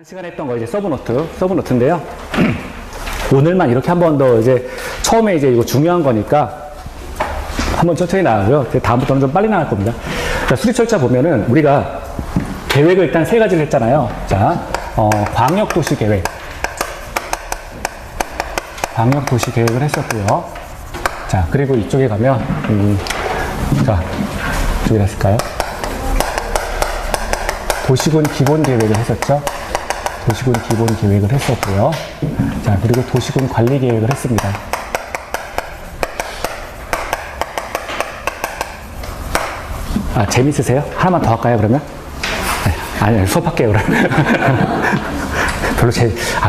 시간에 했던 거 이제 서브노트인데요. 오늘만 이렇게 한 번 더 이제 처음에 이제 이거 중요한 거니까 한번 천천히 나가고요. 다음부터는 좀 빨리 나갈 겁니다. 자, 수리 철자 보면은 우리가 계획을 일단 세 가지를 했잖아요. 자, 광역도시 계획. 광역도시 계획을 했었고요. 자, 그리고 이쪽에 가면, 자, 이쪽에 했을까요? 도시군 기본 계획을 했었죠. 도시군 기본 계획을 했었고요. 자, 그리고 도시군 관리 계획을 했습니다. 아, 재밌으세요? 하나만 더 할까요, 그러면? 네, 아니요, 수업할게요, 그러면. 별로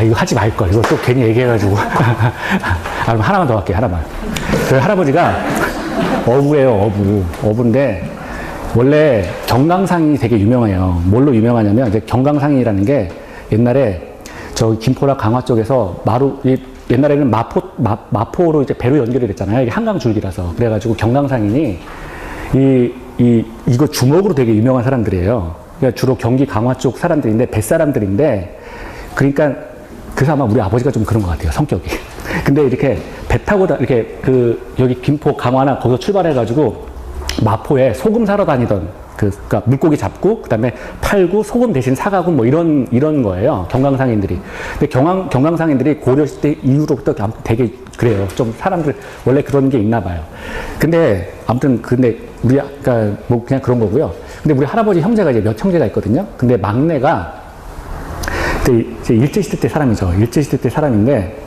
이거 하지 말걸. 이거 또 괜히 얘기해가지고. 그럼 하나만 더 할게요, 하나만. 저희 할아버지가 어부예요, 어부인데, 원래 경강상이 되게 유명해요. 뭘로 유명하냐면, 이제 경강상이라는 게 옛날에 저 김포나 강화 쪽에서 옛날에는 마포로 이제 배로 연결이 됐잖아요. 이게 한강 줄기라서. 그래가지고 경강상인이 이거 주먹으로 되게 유명한 사람들이에요. 그러니까 주로 경기 강화 쪽 사람들인데, 뱃사람들인데, 그러니까 그래서 아마 우리 아버지가 좀 그런 것 같아요, 성격이. 근데 이렇게 배 타고 이렇게 여기 김포 강화나 거기서 출발해가지고 마포에 소금 사러 다니던 그러니까 물고기 잡고 그다음에 팔고 소금 대신 사가고 뭐 이런 거예요, 경강상인들이. 근데 경강상인들이 고려시대 이후로부터 되게 그래요. 좀 사람들 원래 그런 게 있나 봐요. 근데 아무튼 그러니까 뭐 그냥 그런 거고요. 근데 우리 할아버지 형제가 이제 몇 형제가 있거든요. 근데 막내가 이제 일제시대 때 사람이죠. 일제시대 때 사람인데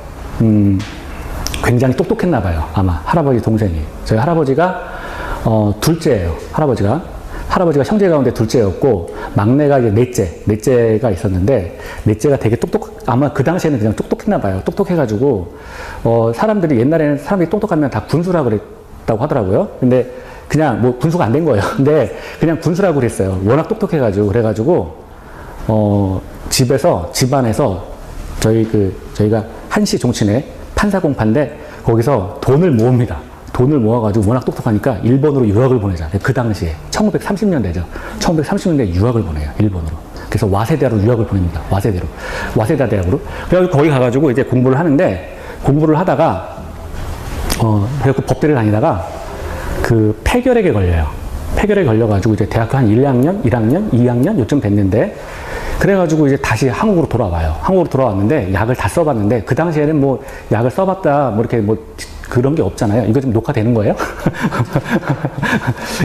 굉장히 똑똑했나 봐요. 아마 할아버지 동생이. 저희 할아버지가 둘째예요. 할아버지가 형제 가운데 둘째였고, 막내가 이제 넷째가 있었는데, 넷째가 되게 아마 그 당시에는 그냥 똑똑했나 봐요. 똑똑해가지고, 사람들이 옛날에는 사람들이 똑똑하면 다 군수라 그랬다고 하더라고요. 근데 그냥 뭐 군수가 안 된 거예요. 근데 그냥 군수라고 그랬어요. 워낙 똑똑해가지고, 그래가지고, 집안에서 저희가 한시 종친회 판사공파인데, 거기서 돈을 모읍니다. 돈을 모아가지고 워낙 똑똑하니까 일본으로 유학을 보내자. 그 당시에 1930년대죠. 1930년대에 유학을 보내요, 일본으로. 그래서 와세대로 유학을 보냅니다. 와세다 대학으로. 그래가지고 거기 가가지고 이제 공부를 하는데, 공부를 하다가 그 법대를 다니다가 그 폐결핵에 걸려요. 폐결핵에 걸려가지고 이제 대학교 한 1학년, 2학년 요쯤 됐는데, 그래가지고 이제 다시 한국으로 돌아와요. 한국으로 돌아왔는데 약을 다 써봤는데, 그 당시에는 뭐 약을 써봤다 뭐 이렇게 뭐 그런 게 없잖아요. 이거 좀 녹화되는 거예요?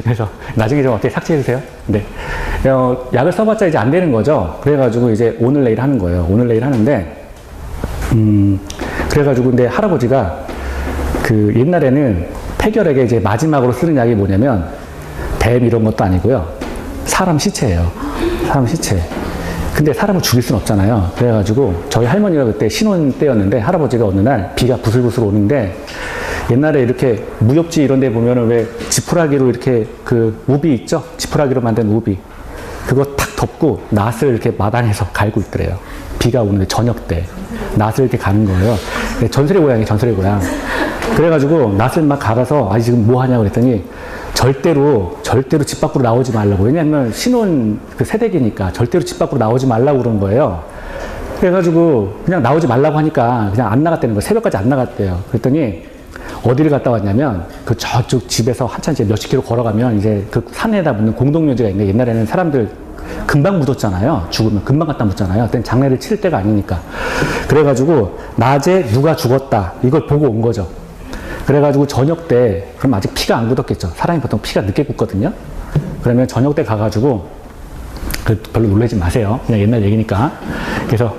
그래서 나중에 좀 어떻게 삭제해주세요. 네. 약을 써봤자 이제 안 되는 거죠. 그래가지고 이제 오늘 내일 하는 거예요. 오늘 내일 하는데, 그래가지고 근데 할아버지가 옛날에는 폐결핵에 이제 마지막으로 쓰는 약이 뭐냐면 뱀 이런 것도 아니고요. 사람 시체예요. 사람 시체. 근데 사람을 죽일 순 없잖아요. 그래가지고 저희 할머니가 그때 신혼 때였는데, 할아버지가 어느 날 비가 부슬부슬 오는데, 옛날에 이렇게 무협지 이런 데 보면은 왜 지푸라기로 이렇게 우비 있죠? 지푸라기로 만든 우비. 그거 탁 덮고 낫을 이렇게 마당에서 갈고 있더래요. 비가 오는데 저녁 때. 낫을 이렇게 가는 거예요. 전설의 고향이 전설의 고향. 그래가지고 낫을 막 갈아서 지금 뭐 하냐고 그랬더니 절대로 집 밖으로 나오지 말라고. 왜냐면 신혼 세대기니까 절대로 집 밖으로 나오지 말라고 그런 거예요. 그래가지고 그냥 나오지 말라고 하니까 그냥 안 나갔다는 거예요. 새벽까지 안 나갔대요. 그랬더니 어디를 갔다 왔냐면 저쪽 집에서 한참 이제 몇십 킬로 걸어가면 이제 산에다 묻는 공동묘지가 있는데, 옛날에는 사람들 금방 묻었잖아요. 죽으면 금방 갖다 묻잖아요. 그때는 장례를 칠 때가 아니니까. 그래가지고 낮에 누가 죽었다 이걸 보고 온 거죠. 그래가지고 저녁 때, 그럼 아직 피가 안 굳었겠죠. 사람이 보통 피가 늦게 굳거든요. 그러면 저녁 때 가가지고, 별로 놀라지 마세요. 그냥 옛날 얘기니까. 그래서,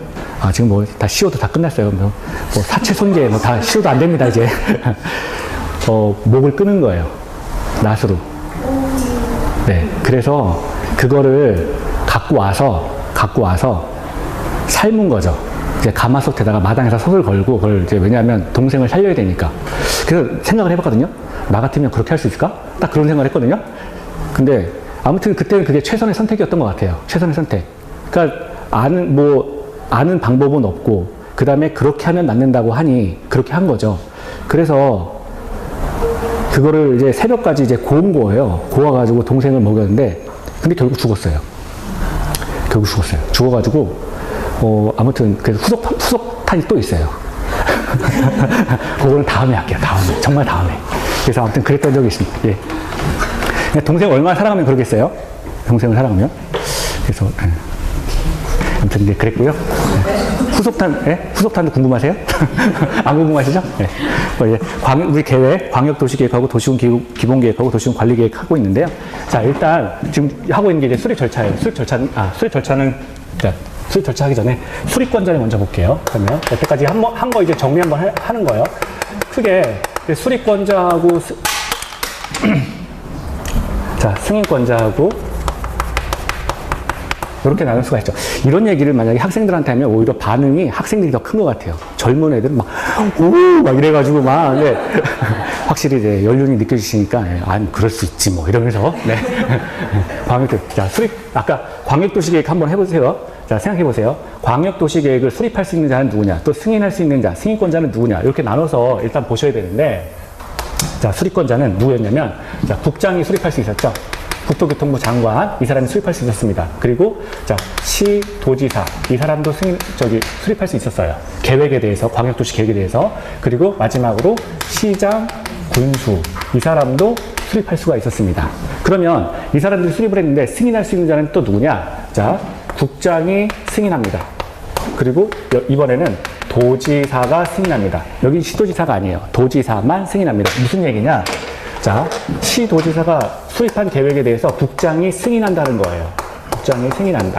지금 뭐 다 시효도 다 끝났어요. 뭐 사체 손괴 뭐 다 시효도 안 됩니다, 이제. 목을 끄는 거예요. 낫으로. 네. 그래서 그거를 갖고 와서 삶은 거죠. 이제 가마솥에다가 마당에서 솥을 걸고, 그걸 이제 왜냐하면 동생을 살려야 되니까. 그래서 생각을 해봤거든요. 나 같으면 그렇게 할 수 있을까? 딱 그런 생각을 했거든요. 근데 아무튼 그때는 그게 최선의 선택이었던 것 같아요. 최선의 선택. 그러니까 아는 방법은 없고, 그 다음에 그렇게 하면 낫는다고 하니 그렇게 한 거죠. 그래서 그거를 이제 새벽까지 이제 고운 거예요. 고와가지고 동생을 먹였는데, 근데 결국 죽었어요. 죽어가지고 아무튼, 그래서 후속탄이 또 있어요. 그거는 다음에 할게요. 다음에. 정말 다음에. 그래서 아무튼 그랬던 적이 있습니다. 예. 동생 얼마나 사랑하면 그러겠어요? 동생을 사랑하면. 그래서, 아무튼 이제 그랬고요. 후속탄, 예? 후속탄도 궁금하세요? 안 궁금하시죠? 예. 이제 우리 계획, 광역도시계획하고 도시군 기본계획하고 도시군 관리계획 하고 있는데요. 자, 일단 지금 하고 있는 게 이제 수립 절차예요. 수립 절차는, 자, 수립 절차 하기 전에 수립권자를 먼저 볼게요. 그러면 여태까지 한 거 이제 정리 한번 하는 거예요. 크게 수립권자하고 자, 승인권자하고 이렇게 나눌 수가 있죠. 이런 얘기를 만약에 학생들한테 하면 오히려 반응이 학생들이 더 큰 것 같아요. 젊은 애들은 막, 막 이래가지고 막, 네. 확실히 이제 연륜이 느껴지시니까, 그럴 수 있지 뭐, 이러면서, 네. 자, 아까 광역도시계획 한번 해보세요. 자, 생각해보세요. 광역도시계획을 수립할 수 있는 자는 누구냐, 또 승인할 수 있는 자, 승인권자는 누구냐, 이렇게 나눠서 일단 보셔야 되는데, 자, 수립권자는 누구였냐면, 자, 국장이 수립할 수 있었죠. 국토교통부 장관, 이 사람이 수립할 수 있었습니다. 그리고, 자, 시, 도지사, 이 사람도 수립할 수 있었어요. 계획에 대해서, 광역도시 계획에 대해서. 그리고 마지막으로, 시장, 군수, 이 사람도 수립할 수가 있었습니다. 그러면 이 사람들이 수립을 했는데 승인할 수 있는 자는 또 누구냐? 자, 국장이 승인합니다. 그리고 이번에는 도지사가 승인합니다. 여기 시도지사가 아니에요. 도지사만 승인합니다. 무슨 얘기냐? 자, 시도지사가 수립한 계획에 대해서 국장이 승인한다는 거예요. 국장이 승인한다.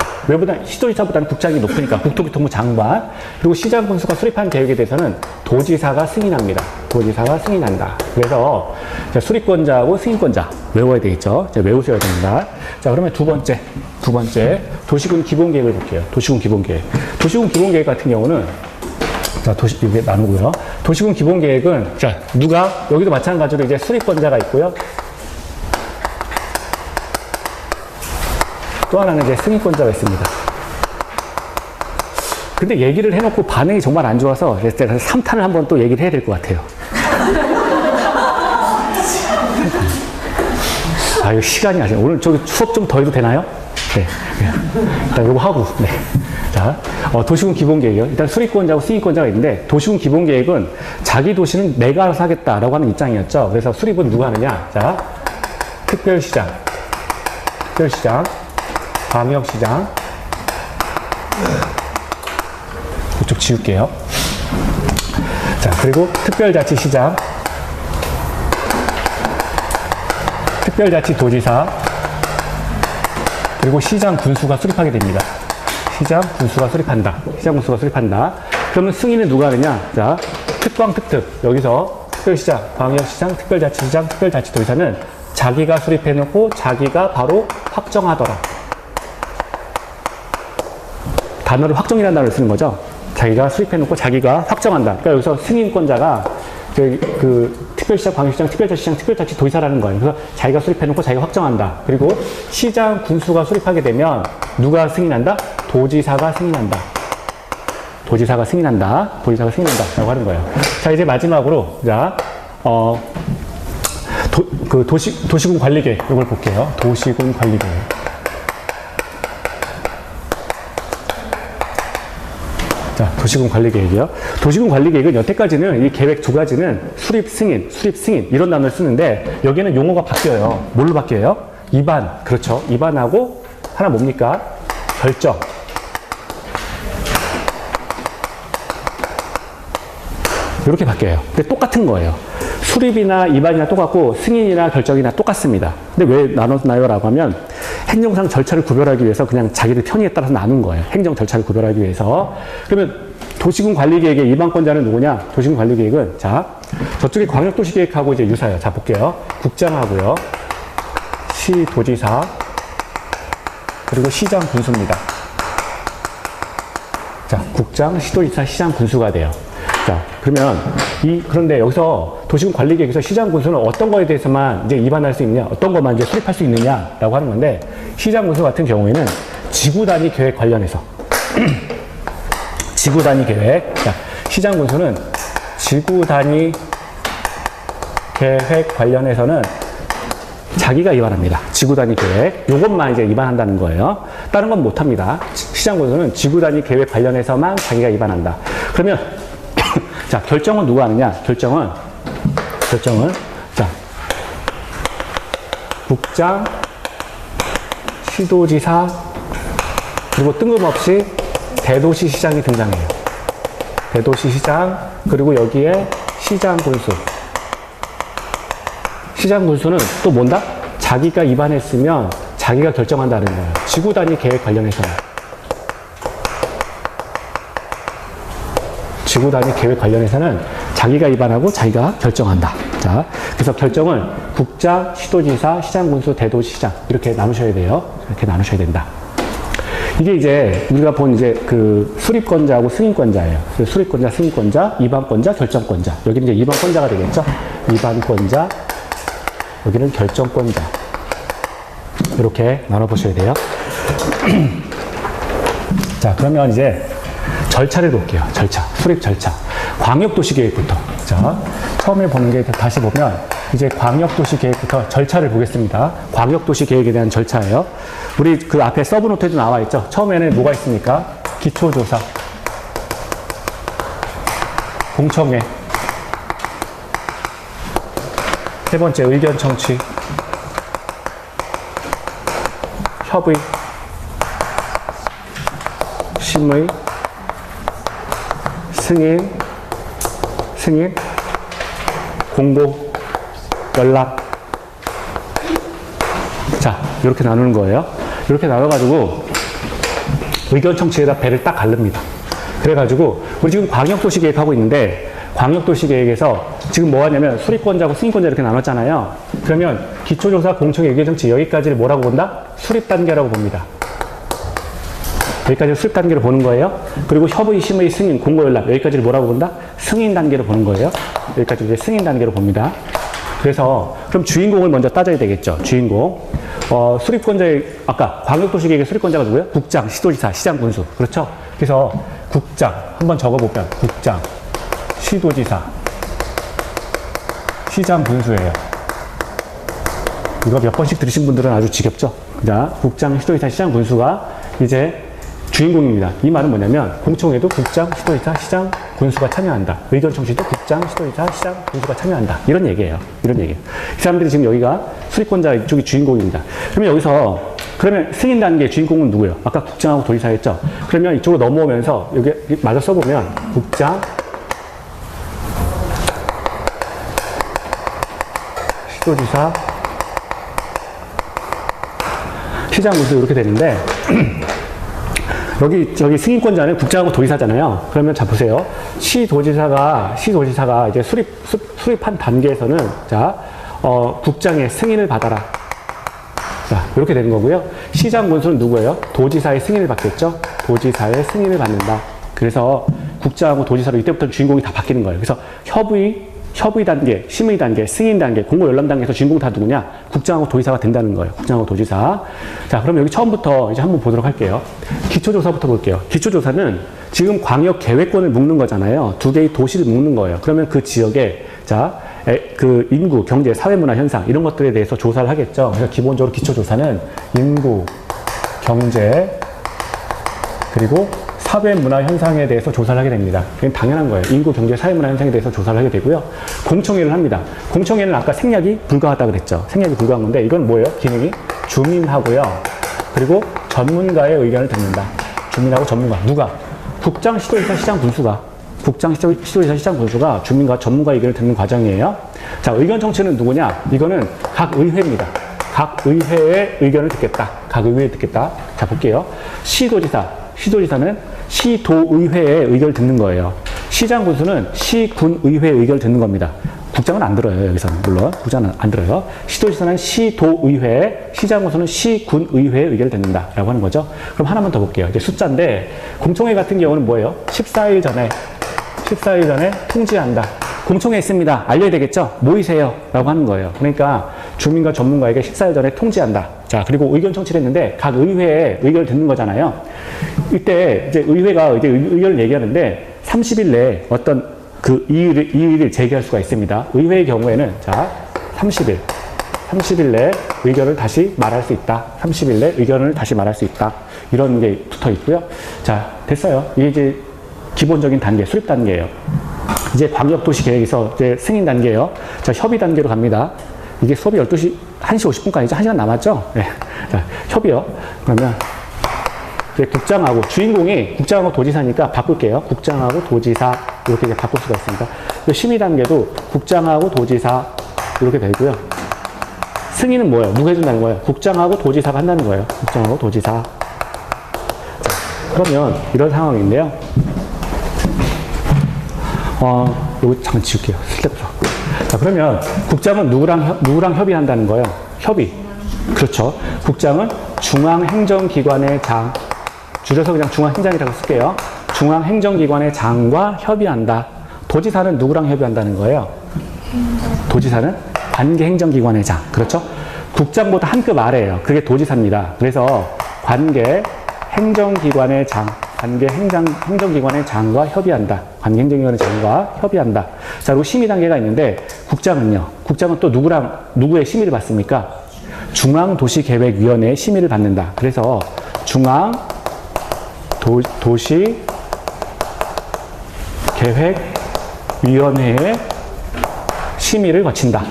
시도지사보다는 국장이 높으니까 국토교통부 장관, 그리고 시장 군수가 수립한 계획에 대해서는 도지사가 승인합니다. 도지사가 승인한다. 그래서 수립권자하고 승인권자 외워야 되겠죠. 외우셔야 됩니다. 자, 그러면 두 번째 도시군 기본계획을 볼게요. 도시군 기본계획. 도시군 기본계획 같은 경우는 자, 이게 나누고요. 도시군 기본계획은, 자, 여기도 마찬가지로 이제 수립권자가 있고요. 또 하나는 이제 승인권자가 있습니다. 근데 얘기를 해놓고 반응이 정말 안 좋아서 제가 3탄을 한번 또 얘기를 해야 될 것 같아요. 이거 시간이 아직, 오늘 저기 수업 좀 더 해도 되나요? 네. 일단 요거 하고, 네. 자, 도시군 기본계획이요. 일단 수립권자하고 승인권자가 있는데, 도시군 기본계획은 자기 도시는 내가 알아서 하겠다라고 하는 입장이었죠. 그래서 수립은 누가 하느냐? 자, 특별시장, 광역시장, 이쪽 지울게요. 자, 그리고 특별자치시장, 특별자치도지사, 그리고 시장 군수가 수립하게 됩니다. 시장 군수가 수립한다. 그러면 승인은 누가 하느냐? 자, 특광특특. 여기서 특별시장, 광역시장, 특별자치시장, 특별자치도지사는 자기가 수립해놓고 자기가 바로 확정하더라. 단어를 확정이라는 단어를 쓰는 거죠. 자기가 수립해놓고 자기가 확정한다. 그러니까 여기서 승인권자가 특별시장, 광역시장, 특별자치시장, 특별자치도지사라는 거예요. 그래서 자기가 수립해놓고 자기가 확정한다. 그리고 시장, 군수가 수립하게 되면 누가 승인한다? 도지사가 승인한다. 라고 하는 거예요. 자, 이제 마지막으로, 자, 도시군 관리계획, 이걸 볼게요. 도시군 관리계획. 자, 도시군 관리계획이요. 도시군 관리계획은 여태까지는 이 계획 두 가지는 수립, 승인 이런 단어를 쓰는데 여기는 용어가 바뀌어요. 뭘로 바뀌어요? 입안, 그렇죠. 입안하고 하나 뭡니까? 결정. 이렇게 바뀌어요. 근데 똑같은 거예요. 수립이나 입안이나 똑같고 승인이나 결정이나 똑같습니다. 근데 왜 나눴나요? 라고 하면 행정상 절차를 구별하기 위해서 그냥 자기들 편의에 따라서 나눈 거예요. 행정 절차를 구별하기 위해서. 그러면 도시군 관리계획의 입안권자는 누구냐? 도시군 관리계획은, 자, 저쪽에 광역도시계획하고 이제 유사해요. 자, 볼게요. 국장하고요. 시도지사, 그리고 시장 군수입니다. 자, 국장, 시도지사, 시장 군수가 돼요. 자, 그러면 그런데 여기서 도시군 관리계획에서 시장 군수는 어떤 거에 대해서만 이제 입안할 수 있느냐, 어떤 것만 이제 수립할 수 있느냐라고 하는 건데, 시장 군수 같은 경우에는 지구 단위 계획 관련해서 지구 단위 계획. 자, 시장 군수는 지구 단위 계획 관련해서는 자기가 입안합니다. 지구 단위 계획. 요것만 이제 입안한다는 거예요. 다른 건 못 합니다. 시장 군수는 지구 단위 계획 관련해서만 자기가 위반한다. 그러면 자, 결정은 누가 하느냐? 결정은 자, 국장, 시도지사, 그리고 뜬금없이 대도시시장이 등장해요. 대도시시장, 그리고 여기에 시장군수. 시장군수는 또 뭔다? 자기가 위반했으면 자기가 결정한다는 거예요. 지구 단위 계획 관련해서는. 지구 단위 계획 관련해서는 자기가 위반하고 자기가 결정한다. 자, 그래서 결정을 국장, 시도지사, 시장군수, 대도시장 이렇게 나누셔야 돼요. 이렇게 나누셔야 된다. 이게 이제 우리가 본 이제 그 수립권자하고 승인권자예요. 수립권자, 승인권자, 위반권자, 결정권자. 여기는 이제 위반권자가 되겠죠. 위반권자, 여기는 결정권자. 이렇게 나눠보셔야 돼요. 자, 그러면 이제 절차를 볼게요. 절차. 수립 절차. 광역도시계획부터. 자, 처음에 보는 게 다시 보면 이제 광역도시계획부터 절차를 보겠습니다. 광역도시계획에 대한 절차예요. 우리 그 앞에 서브노트에도 나와 있죠. 처음에는 뭐가 있습니까? 기초조사, 공청회, 세 번째 의견 청취, 협의, 심의, 승인, 공고, 연락. 자, 이렇게 나누는 거예요. 이렇게 나눠가지고 의견 청취에다 배를 딱 가릅니다. 그래가지고 우리 지금 광역도시계획하고 있는데 광역도시계획에서 지금 뭐 하냐면 수립권자하고 승인권자 이렇게 나눴잖아요. 그러면 기초조사, 공청회, 의견 청취 여기까지를 뭐라고 본다? 수립 단계라고 봅니다. 여기까지 수립 단계로 보는 거예요. 그리고 협의, 심의, 승인, 공고, 연락 여기까지를 뭐라고 본다? 승인 단계로 보는 거예요. 여기까지 이제 승인 단계로 봅니다. 그래서 그럼 주인공을 먼저 따져야 되겠죠. 주인공. 수립권자의 아까 광역도시계획의 수립권자가 누구예요? 국장, 시도지사, 시장군수. 그렇죠? 그래서 국장 한번 적어보면 국장, 시도지사, 시장군수예요. 이거 몇 번씩 들으신 분들은 아주 지겹죠? 자, 국장, 시도지사, 시장군수가 이제 주인공입니다. 이 말은 뭐냐면 공청회도 국장, 시도지사, 시장, 군수가 참여한다. 의견 청취도 국장, 시도지사, 시장, 군수가 참여한다. 이런 얘기예요. 이런 얘기예요. 이 사람들이 지금 여기가 수립권자 이쪽이 주인공입니다. 그러면 여기서 그러면 승인 단계 주인공은 누구예요? 아까 국장하고 도지사였죠. 그러면 이쪽으로 넘어오면서 여기 마저 써보면 국장, 시도지사, 시장, 군수 이렇게 되는데 저기 승인권자는 국장하고 도지사잖아요. 그러면 자, 보세요. 시도지사가 이제 수립한 단계에서는, 자, 국장의 승인을 받아라. 자, 이렇게 되는 거고요. 시장 군수는 누구예요? 도지사의 승인을 받겠죠? 도지사의 승인을 받는다. 그래서 국장하고 도지사로 이때부터 주인공이 다 바뀌는 거예요. 그래서 협의 단계, 심의 단계, 승인 단계, 공고 열람 단계에서 주인공 다 누구냐? 국장하고 도지사가 된다는 거예요. 국장하고 도지사. 자, 그럼 여기 처음부터 이제 한번 보도록 할게요. 기초조사부터 볼게요. 기초조사는 지금 광역 계획권을 묶는 거잖아요. 두 개의 도시를 묶는 거예요. 그러면 그 지역에, 자, 그 인구, 경제, 사회문화 현상 이런 것들에 대해서 조사를 하겠죠. 그래서 기본적으로 기초조사는 인구, 경제, 그리고 사회문화 현상에 대해서 조사를 하게 됩니다. 그건 당연한 거예요. 인구, 경제, 사회문화 현상에 대해서 조사를 하게 되고요. 공청회를 합니다. 공청회는 아까 생략이 불가하다고 그랬죠. 생략이 불가한 건데 이건 뭐예요? 기능이 주민하고요. 그리고 전문가의 의견을 듣는다. 주민하고 전문가. 누가? 국장, 시도지사, 시장, 군수가. 국장, 시도지사, 시장, 군수가 주민과 전문가의 의견을 듣는 과정이에요. 자, 의견 청취는 누구냐? 이거는 각 의회입니다. 각 의회의 의견을 듣겠다. 각 의회에 듣겠다. 자, 볼게요. 시도지사는 시도의회의 의견을 듣는 거예요. 시장군수는 시군의회의 의견을 듣는 겁니다. 국장은 안 들어요. 여기서는 물론 국장은 안 들어요. 시도지사는 시도의회, 시장군수는 시군의회의 의견을 듣는다라고 하는 거죠. 그럼 하나만 더 볼게요. 이제 숫자인데 공청회 같은 경우는 뭐예요? 14일 전에 통지한다. 공청회 있습니다. 알려야 되겠죠? 모이세요. 라고 하는 거예요. 그러니까 주민과 전문가에게 14일 전에 통지한다. 자, 그리고 의견 청취를 했는데 각 의회의 의견을 듣는 거잖아요. 이때 이제 의회가 이제 의견을 얘기하는데 30일 내에 어떤 그 이의를 제기할 수가 있습니다. 의회의 경우에는 자, 30일 내에 의견을 다시 말할 수 있다. 30일 내에 의견을 다시 말할 수 있다. 이런 게 붙어 있고요. 자, 됐어요. 이게 이제 기본적인 단계, 수립 단계예요. 이제 광역도시계획에서 이제 승인 단계예요. 자, 협의 단계로 갑니다. 이게 수업이 1시 50분까지죠? 1시간 남았죠? 네. 자, 협의요. 그러면 이제 국장하고, 주인공이 국장하고 도지사니까 바꿀게요. 국장하고 도지사, 이렇게 이제 바꿀 수가 있습니다. 심의 단계도 국장하고 도지사, 이렇게 되고요. 승인은 뭐예요? 누가 해준다는 거예요? 국장하고 도지사가 한다는 거예요. 국장하고 도지사. 자, 그러면 이런 상황인데요. 여기 잠깐 지울게요. 슬랙으로. 자, 그러면 국장은 누구랑 협의한다는 거예요? 협의. 그렇죠. 국장은 중앙행정기관의 장, 줄여서 그냥 중앙행장이라고 쓸게요. 중앙행정기관의 장과 협의한다. 도지사는 누구랑 협의한다는 거예요? 도지사는 관계행정기관의 장. 그렇죠? 국장보다 한 급 아래예요. 그게 도지사입니다. 그래서 관계행정기관의 장, 관계행정기관의 장과 협의한다. 관계행정기관의 장과 협의한다. 자, 그리고 심의 단계가 있는데, 국장은요. 국장은 또 누구의 심의를 받습니까? 중앙도시계획위원회의 심의를 받는다. 그래서 중앙도시계획위원회의 심의를 거친다.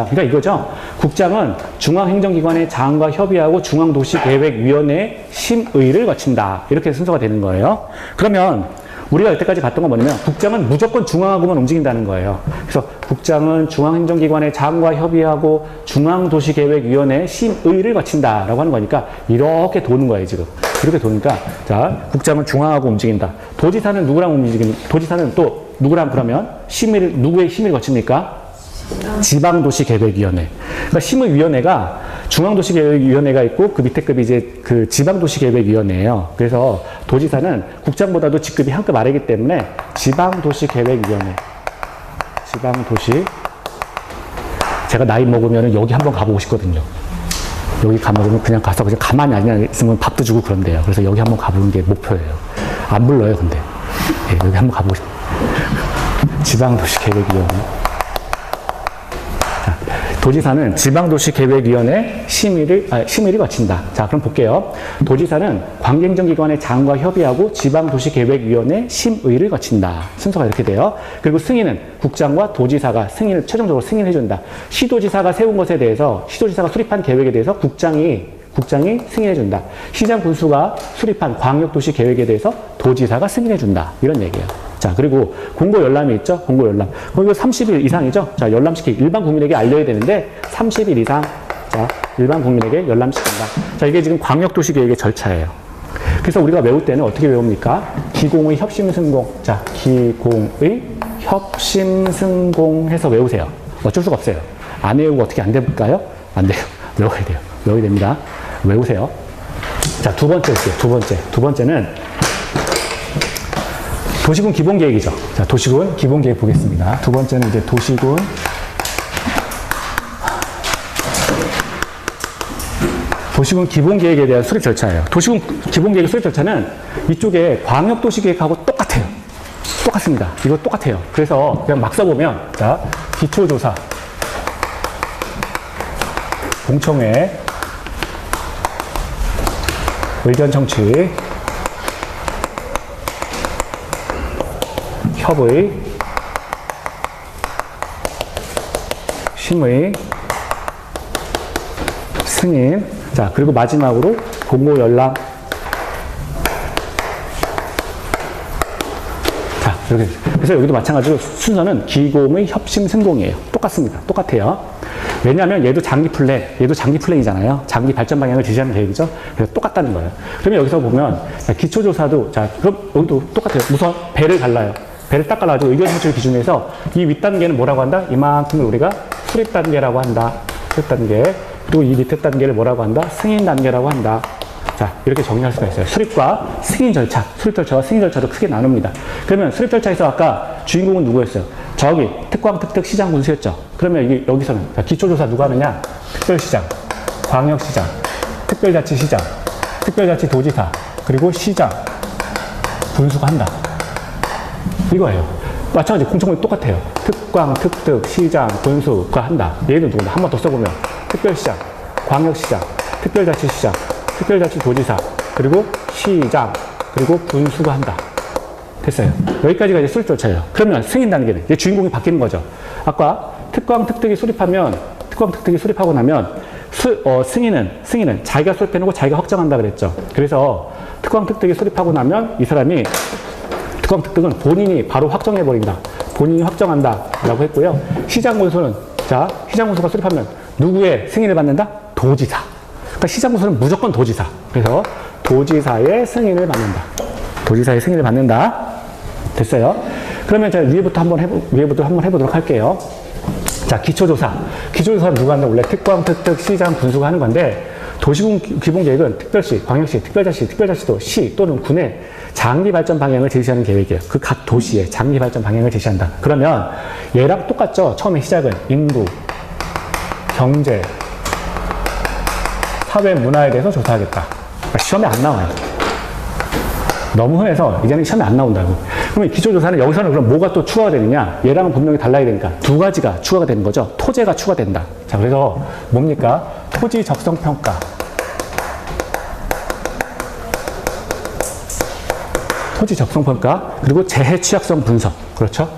그러니까 이거죠. 국장은 중앙행정기관의 장과 협의하고 중앙도시계획위원회의 심의를 거친다. 이렇게 순서가 되는 거예요. 그러면 우리가 여태까지 봤던 건 뭐냐면 국장은 무조건 중앙하고만 움직인다는 거예요. 그래서 국장은 중앙행정기관의 장과 협의하고 중앙도시계획위원회의 심의를 거친다라고 하는 거니까 이렇게 도는 거예요, 지금. 이렇게 도니까 자, 국장은 중앙하고 움직인다. 도지사는 누구랑 움직이는? 도지사는 또 누구랑 그러면 누구의 심의를 거칩니까? 지방도시계획위원회. 그러니까 심의위원회가 중앙도시계획위원회가 있고 그 밑에 급이 이제 그 지방도시계획위원회예요. 그래서 도지사는 국장보다도 직급이 한 급 아래이기 때문에 지방도시계획위원회. 제가 나이 먹으면 여기 한번 가보고 싶거든요. 여기 가면 그냥 가서 그냥 가만히 앉아 있으면 밥도 주고 그런데요. 그래서 여기 한번 가보는 게 목표예요. 안 불러요, 근데. 네, 여기 한번 가보고 싶어요. 지방도시계획위원회. 자, 도지사는 지방도시계획위원회 심의를 거친다. 자, 그럼 볼게요. 도지사는 관계행정기관의 장과 협의하고 지방도시계획위원회 심의를 거친다. 순서가 이렇게 돼요. 그리고 승인은 국장과 도지사가 최종적으로 승인해준다. 시도지사가 세운 것에 대해서, 시도지사가 수립한 계획에 대해서 국장이 승인해준다. 시장 군수가 수립한 광역도시계획에 대해서 도지사가 승인해준다. 이런 얘기예요. 자, 그리고 공고 열람이 있죠? 공고 열람. 이거 30일 이상이죠? 자, 일반 국민에게 알려야 되는데 30일 이상. 자, 일반 국민에게 열람시킨다. 자, 이게 지금 광역도시계획의 절차예요. 그래서 우리가 외울 때는 어떻게 외웁니까? 기공의 협심승공. 자, 기공의 협심승공 해서 외우세요. 어쩔 수가 없어요. 안 외우고 어떻게 안 돼볼까요? 안 돼요. 외워야 돼요. 외워야 됩니다. 외우세요. 자, 두 번째는 도시군 기본계획이죠. 자, 도시군 기본계획 보겠습니다. 두 번째는 이제 도시군 기본계획에 대한 수립 절차예요. 도시군 기본계획 수립 절차는 이쪽에 광역도시계획하고 똑같아요. 똑같습니다. 이거 똑같아요. 그래서 그냥 막 써보면, 자, 기초조사, 공청회, 의견 청취, 협의, 심의, 승인. 자, 그리고 마지막으로 공고 열람. 자, 이렇게. 그래서 여기도 마찬가지로 순서는 기공의 협심 승공이에요. 똑같아요. 왜냐하면 얘도 장기 플랜이잖아요. 장기 발전 방향을 지시하는 계획이죠. 그래서 똑같다는 거예요. 그러면 여기서 보면, 자, 기초조사도, 자, 그럼 여기도 똑같아요. 우선 배를 갈라요. 배를 딱 갈라가지고 의견 청취를 기준으로 해서 이 윗단계는 뭐라고 한다? 이만큼을 우리가 수립 단계라고 한다. 수립 단계. 그리고 이 밑에 단계를 뭐라고 한다? 승인 단계라고 한다. 자, 이렇게 정리할 수가 있어요. 수립과 승인 절차, 수립 절차와 승인 절차도 크게 나눕니다. 그러면 수립 절차에서 아까 주인공은 누구였어요? 저기 특광, 특특, 시장, 군수였죠. 그러면 이게 여기서는 자, 기초조사 누가 하느냐? 특별시장, 광역시장, 특별자치시장, 특별자치도지사, 그리고 시장, 군수가 한다. 이거예요. 마찬가지 공청회 똑같아요. 특광, 특특, 시장, 군수가 한다. 얘는 누구나 한 번 더 써보면 특별시장, 광역시장, 특별자치시장, 특별자치도지사, 그리고 시장, 그리고 분수가 한다. 됐어요. 여기까지가 이제 수립 절차예요. 그러면 승인 단계는 이제 주인공이 바뀌는 거죠. 아까 특광, 특특이 수립하면, 특광, 특특이 수립하고 나면 승인은 자기가 수립해놓고 자기가 확정한다 그랬죠. 그래서 특광, 특특이 수립하고 나면 이 사람이 특광, 특특은 본인이 바로 확정해버린다. 본인이 확정한다. 라고 했고요. 시장군수는, 자, 시장군수가 수립하면 누구의 승인을 받는다? 도지사. 그러니까 시장군수는 무조건 도지사. 그래서 도지사의 승인을 받는다. 도지사의 승인을 받는다. 됐어요? 그러면 제가 위에부터 한번 해보도록 할게요. 자, 기초조사. 기초조사는 누가 하는데 원래 특광, 특특, 시장, 분수가 하는 건데 도시군 기본계획은 특별시, 광역시, 특별자치, 특별자치도 시 또는 군의 장기 발전 방향을 제시하는 계획이에요. 그 각 도시의 장기 발전 방향을 제시한다. 그러면 얘랑 똑같죠? 처음에 시작은 인구, 경제, 사회, 문화에 대해서 조사하겠다. 그러니까 시험에 안 나와요. 너무 흔해서 이제는 시험에 안 나온다고. 그러면 기초조사는 여기서는 그럼 뭐가 또 추가가 되느냐? 얘랑은 분명히 달라야 되니까 두 가지가 추가가 되는 거죠. 토제가 추가된다. 자, 그래서 뭡니까? 토지 적성 평가. 토지 적성 평가, 그리고 재해 취약성 분석. 그렇죠?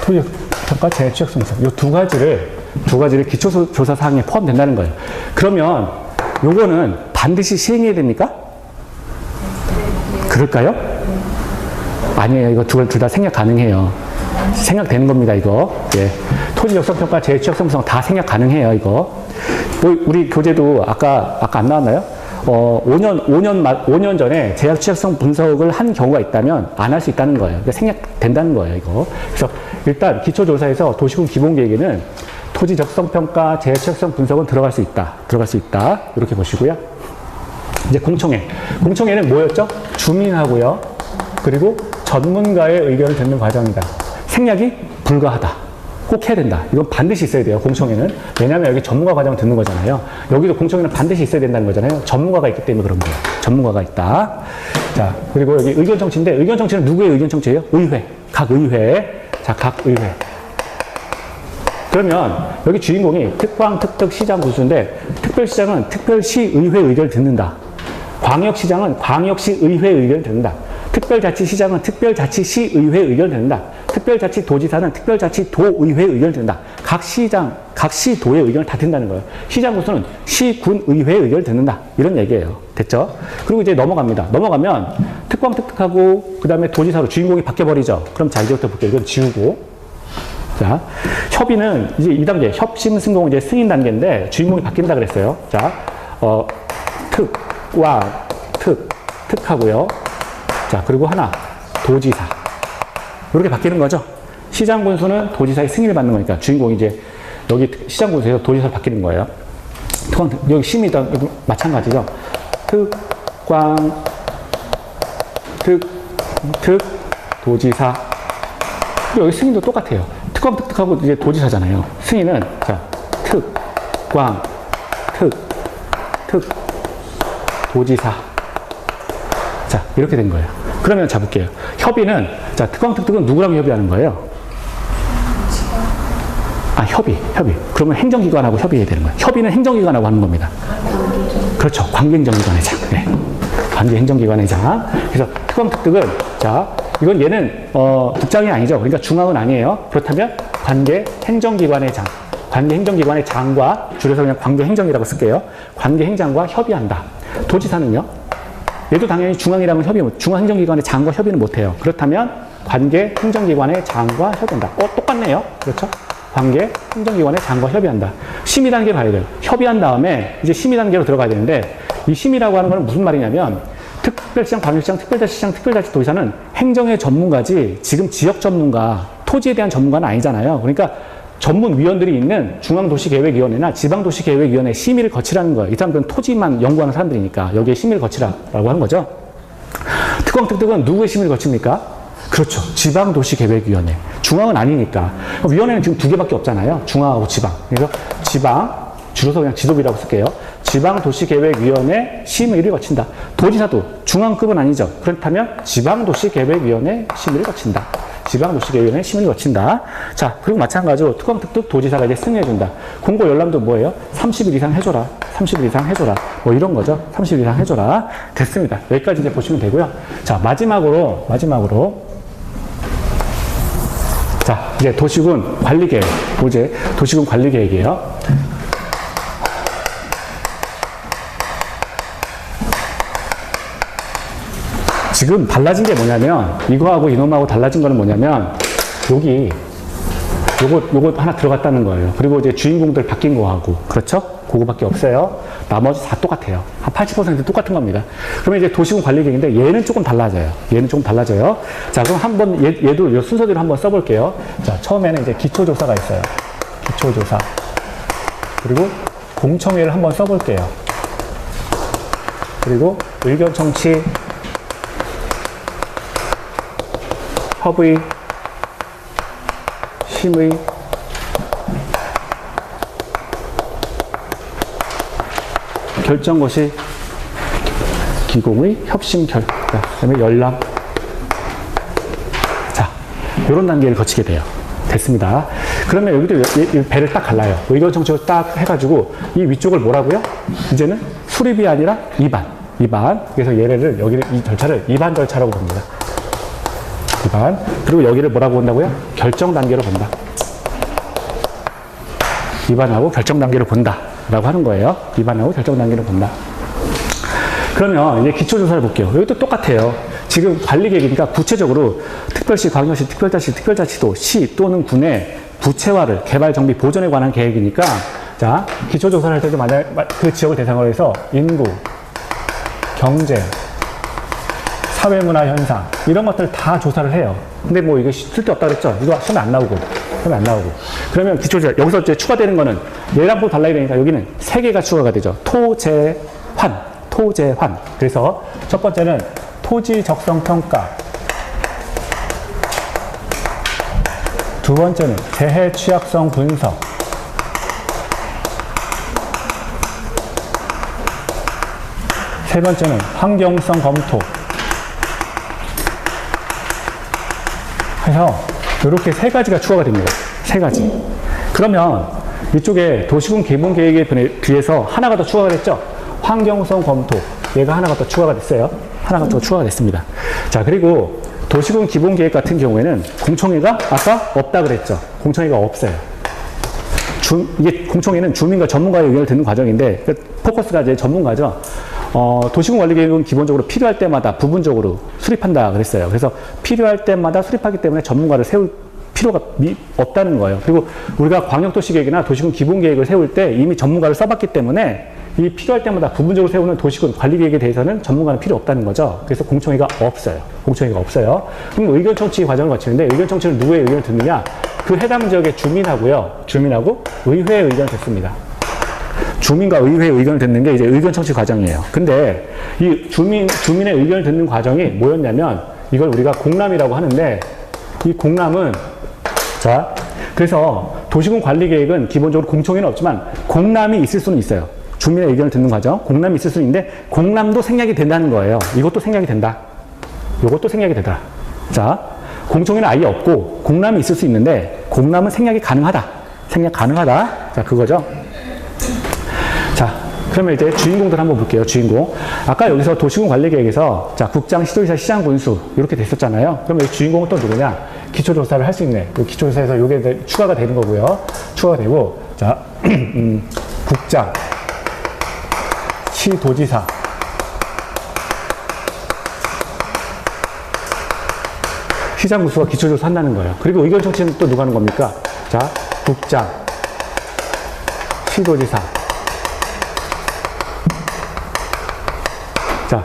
토지 평가, 재해 취약성 분석. 이 두 가지를 기초조사 사항에 포함된다는 거예요. 그러면 요거는 반드시 시행해야 됩니까? 그럴까요? 아니에요. 이거 둘 다 생략 가능해요. 생략되는 겁니다, 이거. 예. 토지 적성 평가, 재해 취약성 분석 다 생략 가능해요, 이거. 우리 교재도 아까 안 나왔나요? 5년 전에 재해 취약성 분석을 한 경우가 있다면 안 할 수 있다는 거예요. 그러니까 생략된다는 거예요, 이거. 그래서 일단 기초조사에서 도시군 기본계획에는 토지 적성 평가, 재해 취약성 분석은 들어갈 수 있다. 이렇게 보시고요. 이제 공청회. 공청회는 뭐였죠? 주민하고요. 그리고 전문가의 의견을 듣는 과정이다. 생략이 불가하다. 꼭 해야 된다. 이건 반드시 있어야 돼요, 공청회는. 왜냐하면 여기 전문가 과정을 듣는 거잖아요. 여기도 공청회는 반드시 있어야 된다는 거잖아요. 전문가가 있기 때문에 그런 거예요. 전문가가 있다. 자, 그리고 여기 의견 청취인데, 의견 청취는 누구의 의견 청취예요? 의회. 각 의회. 자, 각 의회. 그러면 여기 주인공이 특광, 특특, 시장, 분수인데, 특별시장은 특별시의회 의견을 듣는다. 광역시장은 광역시의회 의견을 듣는다. 특별자치시장은 특별자치시의회 의견을 듣는다. 특별자치도지사는 특별자치도의회 의견을 듣는다. 각 시장, 각 시도의 의견을 다 듣는다는 거예요. 시장 군수는 시군의회 의견을 듣는다. 이런 얘기예요. 됐죠? 그리고 이제 넘어가면 특광, 특특하고 그 다음에 도지사로 주인공이 바뀌어버리죠. 그럼 자, 이제부터 볼게요. 이건 지우고. 자, 협의는 이제 2단계, 협심승공 이제 승인 단계인데 주인공이 바뀐다 그랬어요. 자, 특하고요. 자, 그리고 하나, 도지사. 이렇게 바뀌는 거죠. 시장 군수는 도지사의 승인을 받는 거니까 주인공이 이제 여기 시장 군수에서 도지사로 바뀌는 거예요. 여기 심의도 여기 마찬가지죠. 특광, 도지사. 여기 승인도 똑같아요. 특광, 특특하고 이제 도지사잖아요. 승인은, 자, 특광, 도지사. 자, 이렇게 된 거예요. 그러면 잡을게요. 협의는, 자, 특광, 특특은 누구랑 협의하는 거예요? 협의. 그러면 행정기관하고 협의해야 되는 거예요. 협의는 행정기관하고 하는 겁니다. 그렇죠. 관계행정기관의 장. 네. 관계행정기관의 장. 그래서 특광, 특특은, 자, 이건 얘는, 국장이 아니죠. 그러니까 중앙은 아니에요. 그렇다면 관계행정기관의 장. 관계행정기관의 장과, 줄여서 그냥 관계행정이라고 쓸게요. 관계행장과 협의한다. 도지사는요? 얘도 당연히 중앙이랑은 중앙행정기관의 장과 협의는 못해요. 그렇다면 관계행정기관의 장과 협의한다. 똑같네요. 그렇죠? 관계행정기관의 장과 협의한다. 심의 단계 봐야 돼요. 협의한 다음에 이제 심의 단계로 들어가야 되는데, 이 심의라고 하는 건 무슨 말이냐면, 특별시장, 광역시장, 특별자치시장, 특별자치도지사는 행정의 전문가지 지금 지역 전문가, 토지에 대한 전문가는 아니잖아요. 그러니까 전문위원들이 있는 중앙도시계획위원회나 지방도시계획위원회 심의를 거치라는 거예요. 이 사람들은 토지만 연구하는 사람들이니까 여기에 심의를 거치라고 하는 거죠. 특광, 특특은 누구의 심의를 거칩니까? 그렇죠. 지방도시계획위원회. 중앙은 아니니까. 위원회는 지금 2개밖에 없잖아요. 중앙하고 지방. 그래서 지방, 줄여서 그냥 지도비라고 쓸게요. 지방도시계획위원회 심의를 거친다. 도지사도 중앙급은 아니죠. 그렇다면 지방도시계획위원회 심의를 거친다. 지방도시계획에는 시민이 거친다. 자, 그리고 마찬가지로 특광특특 도지사가 이제 승인해준다. 공고 열람도 뭐예요? 30일 이상 해줘라. 30일 이상 해줘라. 뭐 이런 거죠. 30일 이상 해줘라. 됐습니다. 여기까지 이제 보시면 되고요. 자, 마지막으로. 자, 이제 도시군 관리계획. 이제 도시군 관리계획이에요. 지금 달라진 게 뭐냐면, 이거하고 이놈하고 달라진 거는 뭐냐면, 요거 하나 들어갔다는 거예요. 그리고 이제 주인공들 바뀐 거하고, 그렇죠? 그거밖에 없어요. 나머지 다 똑같아요. 한 80% 똑같은 겁니다. 그러면 이제 도시군 관리계획인데, 얘는 조금 달라져요. 자, 그럼 한번, 얘도 요 순서대로 한번 써볼게요. 자, 처음에는 이제 기초조사가 있어요. 기초조사. 그리고 공청회를 한번 써볼게요. 그리고 의견청취, 협의, 심의, 결정고시, 기공의, 협심결, 그다음에 열람. 자, 이런 단계를 거치게 돼요. 됐습니다. 그러면 여기도 배를 딱 갈라요. 의견청취를 딱 해가지고 이 위쪽을 뭐라고요? 이제는 수립이 아니라 입안. 그래서 여기를 이 절차를 입안 절차라고 봅니다. 입안. 그리고 여기를 뭐라고 본다고요? 결정 단계로 본다. 입안하고 결정 단계로 본다. 라고 하는 거예요. 입안하고 결정 단계로 본다. 그러면 이제 기초조사를 볼게요. 여기도 똑같아요. 지금 관리계획이니까 구체적으로 특별시, 광역시, 특별자치도, 시 또는 군의 부채화를 개발, 정비, 보존에 관한 계획이니까, 자, 기초조사를 할 때도 만약 그 지역을 대상으로 해서 인구, 경제, 사회문화 현상, 이런 것들 다 조사를 해요. 근데 뭐 이게 쓸데없다 그랬죠? 이거 시험에 안 나오고. 그러면 기초조사, 여기서 이제 추가되는 거는 얘랑 또 달라야 되니까 여기는 3개가 추가가 되죠. 토재환. 그래서 첫 번째는 토지 적성 평가. 두 번째는 재해 취약성 분석. 세 번째는 환경성 검토. 그래서 이렇게 3가지가 추가가 됩니다. 3가지. 그러면 이쪽에 도시군 기본계획에 비해서 하나가 더 추가가 됐죠? 환경성 검토. 얘가 하나가 더 추가가 됐어요. 하나가 더 추가가 됐습니다. 자, 그리고 도시군 기본계획 같은 경우에는 공청회가 아까 없다 그랬죠? 공청회가 없어요. 이게 공청회는 주민과 전문가의 의견을 듣는 과정인데, 포커스가 이제 전문가죠. 도시군 관리계획은 기본적으로 필요할 때마다 부분적으로 수립한다 그랬어요. 그래서 필요할 때마다 수립하기 때문에 전문가를 세울 필요가 없다는 거예요. 그리고 우리가 광역도시계획이나 도시군 기본계획을 세울 때 이미 전문가를 써봤기 때문에 이 필요할 때마다 부분적으로 세우는 도시군 관리계획에 대해서는 전문가는 필요 없다는 거죠. 그래서 공청회가 없어요. 그럼 의견청취 과정을 거치는데, 의견청취는 누구의 의견을 듣느냐? 그 해당 지역의 주민하고 의회의 의견을 듣습니다. 주민과 의회의 의견을 듣는 게 이제 의견청취 과정이에요. 근데 이 주민의 의견을 듣는 과정이 뭐였냐면, 이걸 우리가 공람이라고 하는데, 이 공람은, 자, 그래서 도시군 관리계획은 기본적으로 공청회는 없지만 공람이 있을 수는 있어요. 주민의 의견을 듣는 과정, 공람이 있을 수 있는데, 공람도 생략이 된다는 거예요. 이것도 생략이 된다. 이것도 생략이 되더라. 자, 공청회는 아예 없고 공람이 있을 수 있는데, 공람은 생략이 가능하다. 자, 그거죠. 자, 그러면 이제 주인공들 한번 볼게요. 주인공. 아까 여기서 도시군 관리계획에서, 자, 국장, 시도지사, 시장, 군수 이렇게 됐었잖아요. 그러면 이 주인공은 또 누구냐? 기초조사를 할 수 있네. 기초조사에서 이게 추가가 되는 거고요. 추가가 되고, 자, 국장, 시도지사, 시장, 군수가 기초조사 한다는 거예요. 그리고 의견청취는 또 누가 하는 겁니까? 자, 국장, 시도지사. 자,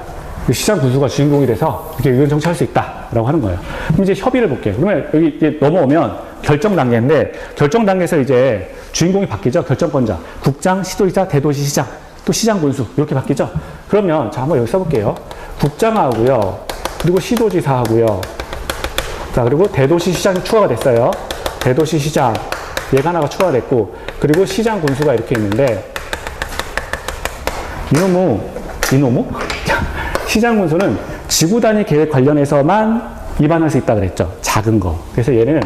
시장 군수가 주인공이 돼서 이렇게 의견 청취할 수 있다라고 하는 거예요. 그럼 이제 협의를 볼게요. 그러면 여기 이제 넘어오면 결정 단계인데, 결정 단계에서 이제 주인공이 바뀌죠. 결정권자. 국장, 시도지사, 대도시시장, 또 시장 군수 이렇게 바뀌죠. 그러면 자, 한번 여기 써볼게요. 국장하고요. 그리고 시도지사하고요. 자, 그리고 대도시시장이 추가가 됐어요. 대도시시장. 얘가 하나가 추가가 됐고, 그리고 시장 군수가 이렇게 있는데, 이놈의 시장 군수는 지구 단위 계획 관련해서만 입안할 수 있다 그랬죠. 작은 거. 그래서 얘는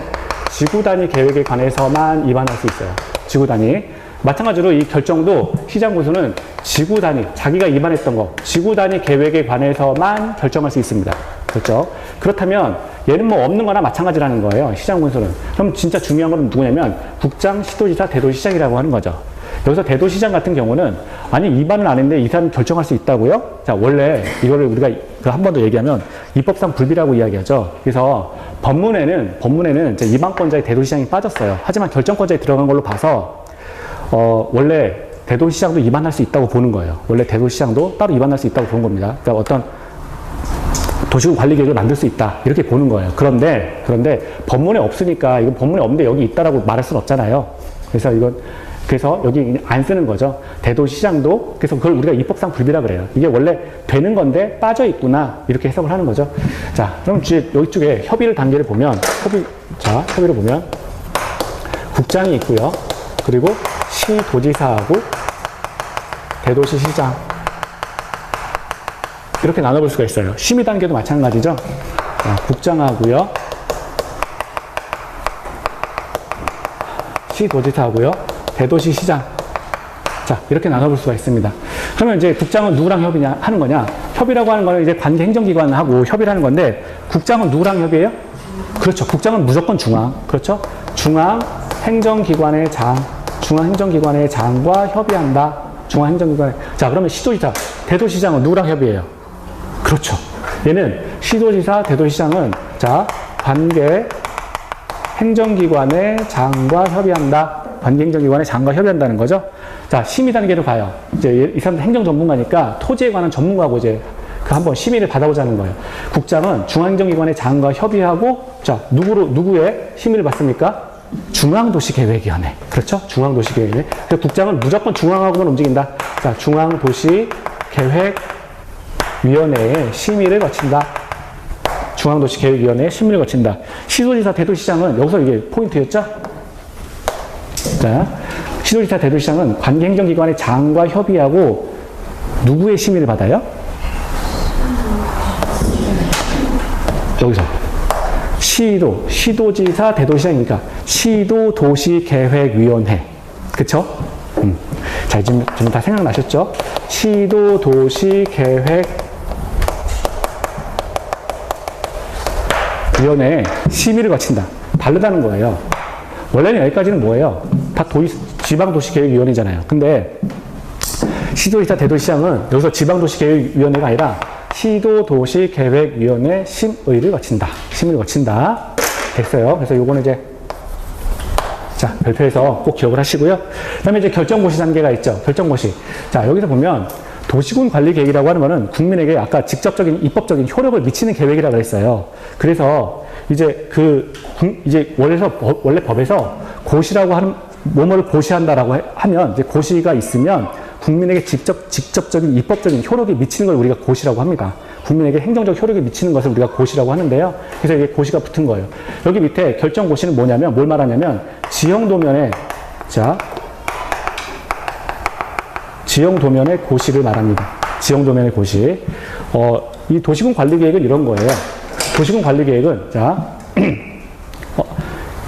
지구 단위 계획에 관해서만 위반할 수 있어요. 지구 단위. 마찬가지로 이 결정도 시장 군수는 지구 단위, 자기가 위반했던 거, 지구 단위 계획에 관해서만 결정할 수 있습니다. 그렇죠? 그렇다면 얘는 뭐 없는 거나 마찬가지라는 거예요. 시장 군수는. 그럼 진짜 중요한 건 누구냐면 국장, 시도지사, 대도시장이라고 하는 거죠. 여기서 대도시장 같은 경우는 아니 위반은 안 했는데 이 사람이 결정할 수 있다고요? 자, 원래 이거를 우리가 한 번 더 얘기하면 입법상 불비라고 이야기하죠. 그래서 법문에는 이제 위반권자의 대도시장이 빠졌어요. 하지만 결정권자에 들어간 걸로 봐서 원래 대도시장도 위반할 수 있다고 보는 거예요. 원래 대도시장도 따로 위반할 수 있다고 보는 겁니다. 그러니까 어떤 도시군 관리 계획을 만들 수 있다 이렇게 보는 거예요. 그런데 법문에 없으니까 이건 법문에 없는데 여기 있다라고 말할 수는 없잖아요. 그래서 여기 안 쓰는 거죠. 대도시장도 그래서 그걸 우리가 입법상 불비라 그래요. 이게 원래 되는 건데 빠져 있구나 이렇게 해석을 하는 거죠. 자, 그럼 여기 쪽에 협의를 단계를 보면 협의를 보면 국장이 있고요. 그리고 시도지사하고 대도시시장 이렇게 나눠볼 수가 있어요. 심의 단계도 마찬가지죠. 자, 국장하고요. 시도지사하고요. 대도시시장. 자, 이렇게 나눠볼 수가 있습니다. 그러면 이제 국장은 누구랑 하는 거냐? 협의라고 하는 거는 이제 관계 행정기관하고 협의를 하는 건데, 국장은 누구랑 협의해요? 그렇죠. 국장은 무조건 중앙. 그렇죠? 중앙 행정기관의 장과 협의한다. 중앙 행정기관의. 자, 그러면 시도지사, 대도시장은 누구랑 협의해요? 그렇죠. 얘는 시도지사, 대도시장은 자, 관계 행정기관의 장과 협의한다. 관계행정기관의 장과 협의한다는 거죠. 자, 심의 단계로 가요. 이제 이 사람들 행정 전문가니까 토지에 관한 전문가고 이제 한번 심의를 받아보자는 거예요. 국장은 중앙행정기관의 장과 협의하고, 자, 누구의 심의를 받습니까? 중앙도시계획위원회. 그렇죠? 중앙도시계획위원회. 그래서 국장은 무조건 중앙하고만 움직인다. 자, 중앙도시계획위원회의 심의를 거친다. 중앙도시계획위원회의 심의를 거친다. 시도지사, 대도시장은 여기서 이게 포인트였죠? 자, 시도지사, 대도시장은 관계행정기관의 장과 협의하고 누구의 심의를 받아요? 여기서 시도지사, 대도시장이니까 시도도시계획위원회. 그쵸? 자, 지금 다 생각나셨죠? 시도도시계획위원회에 심의를 거친다. 다르다는 거예요. 원래는 여기까지는 뭐예요? 다 지방도시계획위원회잖아요. 근데 시도지사, 대도시장은 여기서 지방도시계획위원회가 아니라 시도도시계획위원회 심의를 거친다. 심의를 거친다. 됐어요. 그래서 요거는 이제 자, 별표에서 꼭 기억을 하시고요. 그 다음에 이제 결정고시 단계가 있죠. 결정고시. 자, 여기서 보면 도시군 관리 계획이라고 하는 거는 국민에게 아까 직접적인 입법적인 효력을 미치는 계획이라고 했어요. 그래서 이제 원래 법에서 고시라고 하는 뭐뭐를 고시한다라고 하면 이제 고시가 있으면 국민에게 직접적인 입법적인 효력이 미치는 걸 우리가 고시라고 합니다. 국민에게 행정적 효력이 미치는 것을 우리가 고시라고 하는데요. 그래서 이게 고시가 붙은 거예요. 여기 밑에 결정고시는 뭐냐면 뭘 말하냐면 지형도면의 고시를 말합니다. 지형도면의 고시. 이 도시군 관리계획은 이런 거예요. 도시군 관리계획은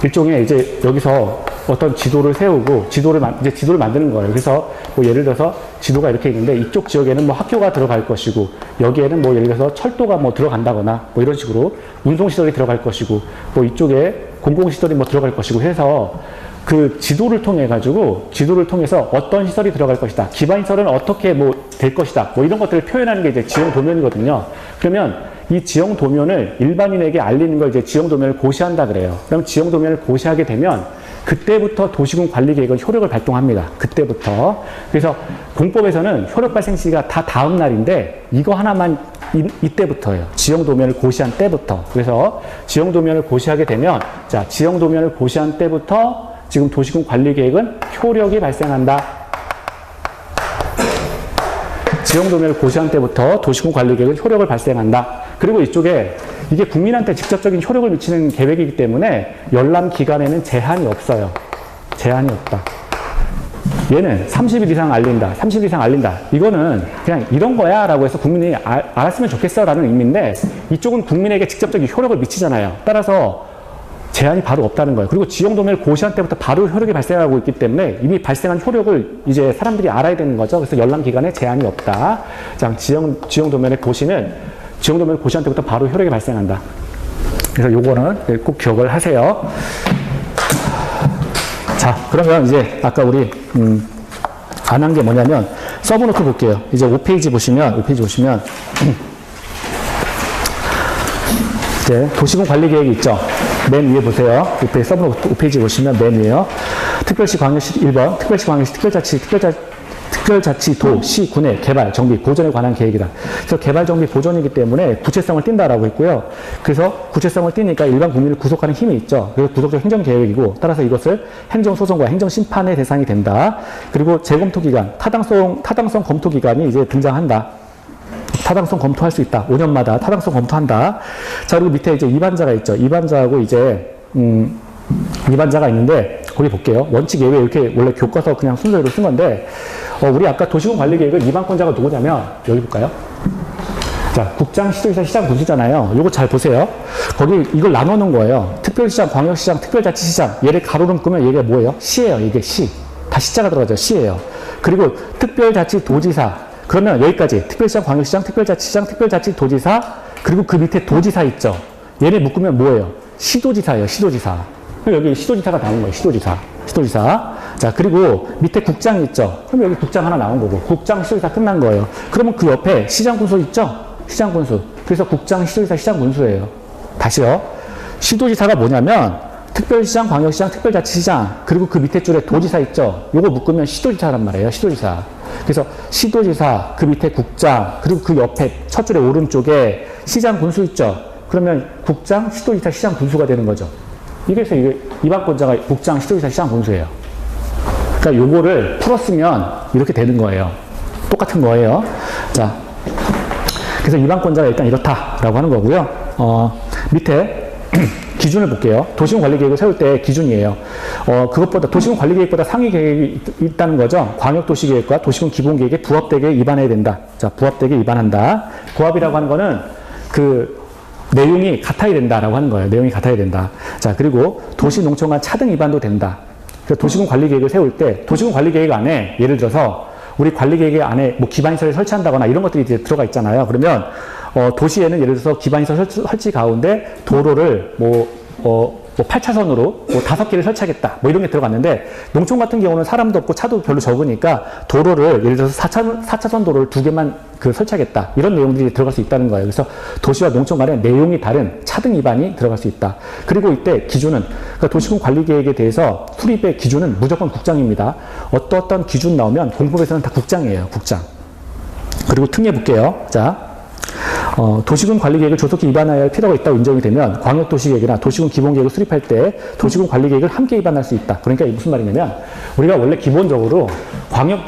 일종의 이제 여기서 어떤 지도를 세우고 지도를 만드는 거예요. 그래서 뭐 예를 들어서 지도가 이렇게 있는데 이쪽 지역에는 뭐 학교가 들어갈 것이고 여기에는 뭐 예를 들어서 철도가 뭐 들어간다거나 뭐 이런 식으로 운송시설이 들어갈 것이고 뭐 이쪽에 공공시설이 뭐 들어갈 것이고 해서 그 지도를 통해서 어떤 시설이 들어갈 것이다. 기반시설은 어떻게 뭐 될 것이다. 뭐 이런 것들을 표현하는 게 이제 지형도면이거든요. 그러면 이 지형도면을 일반인에게 알리는 걸 이제 지형도면을 고시한다 그래요. 그럼 지형도면을 고시하게 되면 그때부터 도시군 관리계획은 효력을 발동합니다. 그때부터. 그래서 공법에서는 효력 발생 시기가 다 다음 날인데 이거 하나만 이때부터예요. 지형도면을 고시한 때부터. 그래서 지형도면을 고시하게 되면 자, 지형도면을 고시한 때부터 지금 도시군 관리계획은 효력이 발생한다. 지형도면을 고시한 때부터 도시군 관리계획은 효력을 발생한다. 그리고 이쪽에 이게 국민한테 직접적인 효력을 미치는 계획이기 때문에 열람 기간에는 제한이 없어요. 제한이 없다. 얘는 30일 이상 알린다. 30일 이상 알린다. 이거는 그냥 이런 거야 라고 해서 국민이 알았으면 좋겠어 라는 의미인데 이쪽은 국민에게 직접적인 효력을 미치잖아요. 따라서 제한이 바로 없다는 거예요. 그리고 지형도면을 고시한 때부터 바로 효력이 발생하고 있기 때문에 이미 발생한 효력을 이제 사람들이 알아야 되는 거죠. 그래서 열람 기간에 제한이 없다. 자, 지형도면의 고시는 지형도면을 고시한 때부터 바로 효력이 발생한다. 그래서 요거는 꼭 기억을 하세요. 자, 그러면 이제 아까 우리 안 한 게 뭐냐면 서브노트 볼게요. 이제 5페이지 보시면 이제 도시군 관리 계획이 있죠. 맨 위에 보세요. 서브노트 5페이지 보시면 맨 위에요. 특별시, 광역시 1번, 특별시, 광역시, 특별자치, 도, 시, 군의 개발, 정비, 보존에 관한 계획이다. 그래서 개발, 정비, 보존이기 때문에 구체성을 띈다라고 했고요. 그래서 구체성을 띠니까 일반 국민을 구속하는 힘이 있죠. 그래서 구속적 행정계획이고, 따라서 이것을 행정소송과 행정심판의 대상이 된다. 그리고 재검토기간, 타당성 검토기간이 이제 등장한다. 타당성 검토할 수 있다. 5년마다 타당성 검토한다. 자, 그리고 밑에 이제 입안자가 있죠. 입안자하고 이제, 입안자가 있는데, 거기 볼게요. 원칙 예외 이렇게 원래 교과서 그냥 순서대로 쓴 건데, 우리 아까 도시군 관리 계획을 입안권자가 누구냐면, 여기 볼까요? 자, 국장, 시도지사, 시장, 군수잖아요. 요거 잘 보세요. 거기 이걸 나눠 놓은 거예요. 특별시장, 광역시장, 특별자치시장. 얘를 가로로 끄면 얘가 뭐예요? 시예요. 이게 시. 다 시자가 들어가죠. 시예요. 그리고 특별자치도지사. 그러면 여기까지. 특별시장, 광역시장, 특별자치시장, 특별자치도지사. 그리고 그 밑에 도지사 있죠. 얘네 묶으면 뭐예요? 시도지사예요. 시도지사. 여기 시도지사가 나온 거예요. 시도지사. 자, 그리고 밑에 국장 있죠. 그럼 여기 국장 하나 나온 거고, 국장, 시도지사 끝난 거예요. 그러면 그 옆에 시장군수 있죠? 시장군수. 그래서 국장, 시도지사, 시장군수예요. 다시요. 시도지사가 뭐냐면, 특별시장, 광역시장, 특별자치시장, 그리고 그 밑에 줄에 도지사 있죠? 요거 묶으면 시도지사란 말이에요. 시도지사. 그래서 시도지사, 그 밑에 국장, 그리고 그 옆에 첫 줄에 오른쪽에 시장군수 있죠? 그러면 국장, 시도지사, 시장군수가 되는 거죠. 이래서 이게 입안권자가 국장, 시도지사, 시장, 군수예요. 그러니까 요거를 풀었으면 이렇게 되는 거예요. 똑같은 거예요. 자, 그래서 입안권자가 일단 이렇다라고 하는 거고요. 밑에 기준을 볼게요. 도시군 관리 계획을 세울 때 기준이에요. 그것보다 도시군 관리 계획보다 상위 계획이 있다는 거죠. 광역도시 계획과 도시군 기본 계획에 부합되게 입안해야 된다. 자, 부합되게 입안한다. 부합이라고 하는 거는 그 내용이 같아야 된다라고 하는 거예요. 내용이 같아야 된다. 자, 그리고 도시 농촌 간 차등 위반도 된다. 그래서 도시군 관리 계획을 세울 때 도시군 관리 계획 안에 예를 들어서 우리 관리 계획 안에 뭐 기반시설을 설치한다거나 이런 것들이 이제 들어가 있잖아요. 그러면 도시에는 예를 들어서 기반시설 설치 가운데 도로를 뭐 8차선으로 뭐 5개를 설치하겠다. 뭐 이런 게 들어갔는데, 농촌 같은 경우는 사람도 없고 차도 별로 적으니까 도로를 예를 들어서 4차선 도로를 2개만 설치하겠다. 이런 내용들이 들어갈 수 있다는 거예요. 그래서 도시와 농촌 간에 내용이 다른 차등 위반이 들어갈 수 있다. 그리고 이때 기준은, 그러니까 도시군 관리 계획에 대해서 수립의 기준은 무조건 국장입니다. 어떤 기준 나오면 공법에서는 다 국장이에요. 국장. 그리고 특례 볼게요. 자. 도시군 관리계획을 조속히 위반해야 할 필요가 있다고 인정이 되면 광역도시계획이나 도시군 기본계획을 수립할 때 도시군 관리계획을 함께 위반할 수 있다. 그러니까 이게 무슨 말이냐면 우리가 원래 기본적으로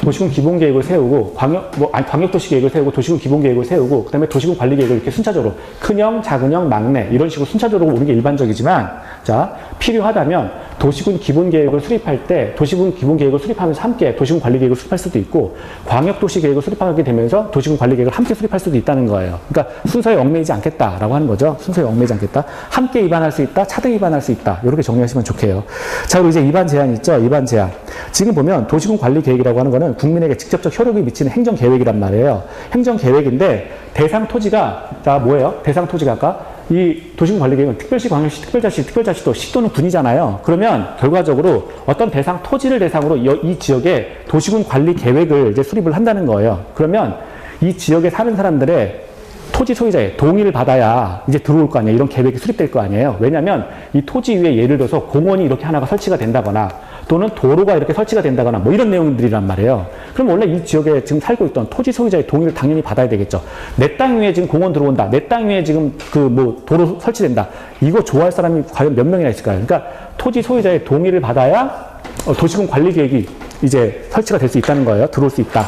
도시군 기본계획을 세우고 광역도시계획을 세우고 도시군 기본계획을 세우고 그다음에 도시군 관리계획을 이렇게 순차적으로 큰형, 작은형, 막내 이런 식으로 순차적으로 오는 게 일반적이지만 자 필요하다면 도시군 기본계획을 수립할 때 도시군 기본계획을 수립하면서 함께 도시군 관리계획을 수립할 수도 있고 광역도시계획을 수립하게 되면서 도시군 관리계획을 함께 수립할 수도 있다는 거예요. 그러니까 순서에 얽매이지 않겠다라고 하는 거죠. 순서에 얽매이지 않겠다. 함께 위반할 수 있다. 차등 위반할 수 있다. 이렇게 정리하시면 좋게요. 자, 그리고 이제 위반 제한 있죠. 위반 제한. 지금 보면 도시군 관리계획이라고 하는 거는 국민에게 직접적 효력이 미치는 행정계획이란 말이에요. 행정계획인데 대상 토지가 자 뭐예요? 대상 토지가 아까 이 도시군 관리계획은 특별시, 광역시, 특별자치도, 시도는 군이잖아요. 그러면 결과적으로 어떤 대상 토지를 대상으로 이 지역에 도시군 관리 계획을 이제 수립을 한다는 거예요. 그러면 이 지역에 사는 사람들의 토지 소유자의 동의를 받아야 이제 들어올 거 아니에요. 이런 계획이 수립될 거 아니에요. 왜냐하면 이 토지 위에 예를 들어서 공원이 이렇게 하나가 설치가 된다거나 또는 도로가 이렇게 설치가 된다거나 뭐 이런 내용들이란 말이에요. 그럼 원래 이 지역에 지금 살고 있던 토지 소유자의 동의를 당연히 받아야 되겠죠. 내 땅 위에 지금 공원 들어온다. 내 땅 위에 지금 그 뭐 도로 설치된다. 이거 좋아할 사람이 과연 몇 명이나 있을까요? 그러니까 토지 소유자의 동의를 받아야 도시군 관리 계획이 이제 설치가 될 수 있다는 거예요. 들어올 수 있다.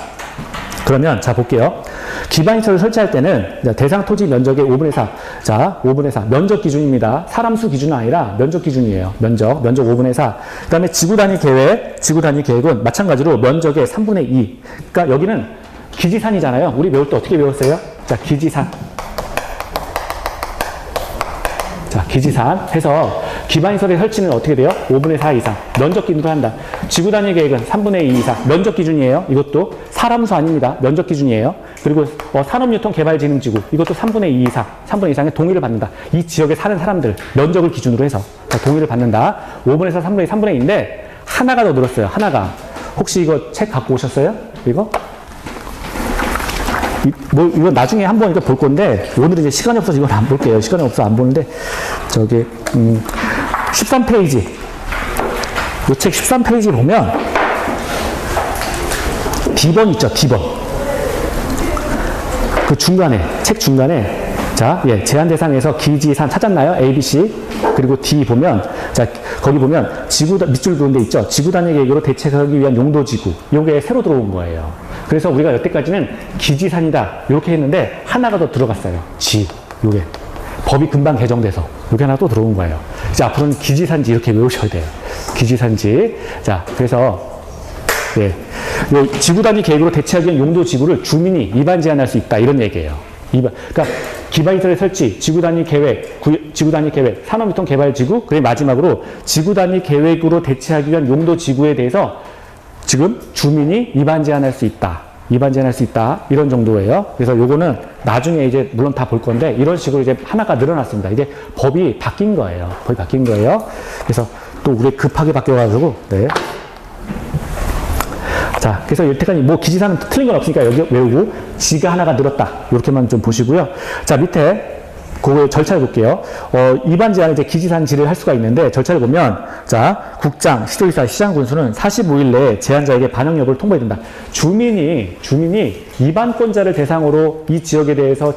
그러면 자 볼게요. 기반시설을 설치할 때는 대상 토지 면적의 5분의 4. 자, 5분의 4. 면적 기준입니다. 사람 수 기준은 아니라 면적 기준이에요. 면적 5분의 4. 그 다음에 지구 단위 계획은 마찬가지로 면적의 3분의 2. 그러니까 여기는 기지산이잖아요. 우리 배울 때 어떻게 배웠어요? 자, 기지산. 자, 기지산 해서 기반시설의 설치는 어떻게 돼요? 5분의 4 이상. 면적 기준으로 한다. 지구 단위 계획은 3분의 2 이상. 면적 기준이에요. 이것도 사람 수 아닙니다. 면적 기준이에요. 그리고 산업유통개발진흥지구 이것도 3분의 2 이상. 3분의 2 이상의 동의를 받는다. 이 지역에 사는 사람들 면적을 기준으로 해서 동의를 받는다. 5분에서 3분의 2인데 하나가 더 늘었어요. 하나가. 혹시 이거 책 갖고 오셨어요? 이거? 이거 나중에 한번 이거 볼 건데, 오늘은 이제 시간이 없어서 이건 안 볼게요. 시간이 없어서 안 보는데, 13페이지. 이 책 13페이지 보면, D번 있죠, D번. 그 중간에, 책 중간에, 자, 예, 제한 대상에서 기지산 찾았나요? A, B, C. 그리고 D 보면, 자, 거기 보면, 밑줄 그런 데 있죠? 지구 단위 계획으로 대책하기 위한 용도지구. 요게 새로 들어온 거예요. 그래서 우리가 여태까지는 기지산이다 이렇게 했는데 하나가 더 들어갔어요. 요게 법이 금방 개정돼서 요게 하나 또 들어온 거예요. 이제 앞으로는 기지산지 이렇게 외우셔야 돼요. 기지산지. 자, 그래서 예, 요 지구 단위 계획으로 대체하기 위한 용도 지구를 주민이 위반 제한할 수 있다 이런 얘기예요. 그러니까 기반시설의 설치, 지구 단위 계획, 산업유통개발지구, 그리고 마지막으로 지구 단위 계획으로 대체하기 위한 용도 지구에 대해서 지금 주민이 위반 제한할 수 있다. 이런 정도예요. 그래서 요거는 나중에 이제 물론 다 볼 건데 이런 식으로 이제 하나가 늘어났습니다. 이게 법이 바뀐 거예요. 그래서 또 우리 급하게 바뀌어가지고, 네. 자, 그래서 여태까지 뭐 기지사는 틀린 건 없으니까 여기 외우고 지가 하나가 늘었다. 이렇게만 좀 보시고요. 자, 밑에 그 절차를 볼게요. 위반 제한을 이제 기지산지를 할 수가 있는데 절차를 보면 자, 국장, 시도지사, 시장군수는 45일 내에 제한자에게 반영 여부를 통보해야 된다. 주민이 위반권자를 대상으로 이 지역에 대해서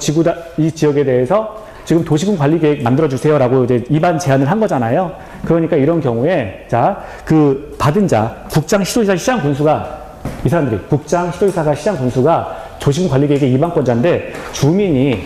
지금 도시군 관리 계획 만들어 주세요라고 이제 위반 제한을 한 거잖아요. 그러니까 이런 경우에 자, 그 받은 자, 국장, 시도지사, 시장군수가 이 사람들이 국장, 시도지사가, 시장군수가 도시군 관리 계획의 위반권자인데 주민이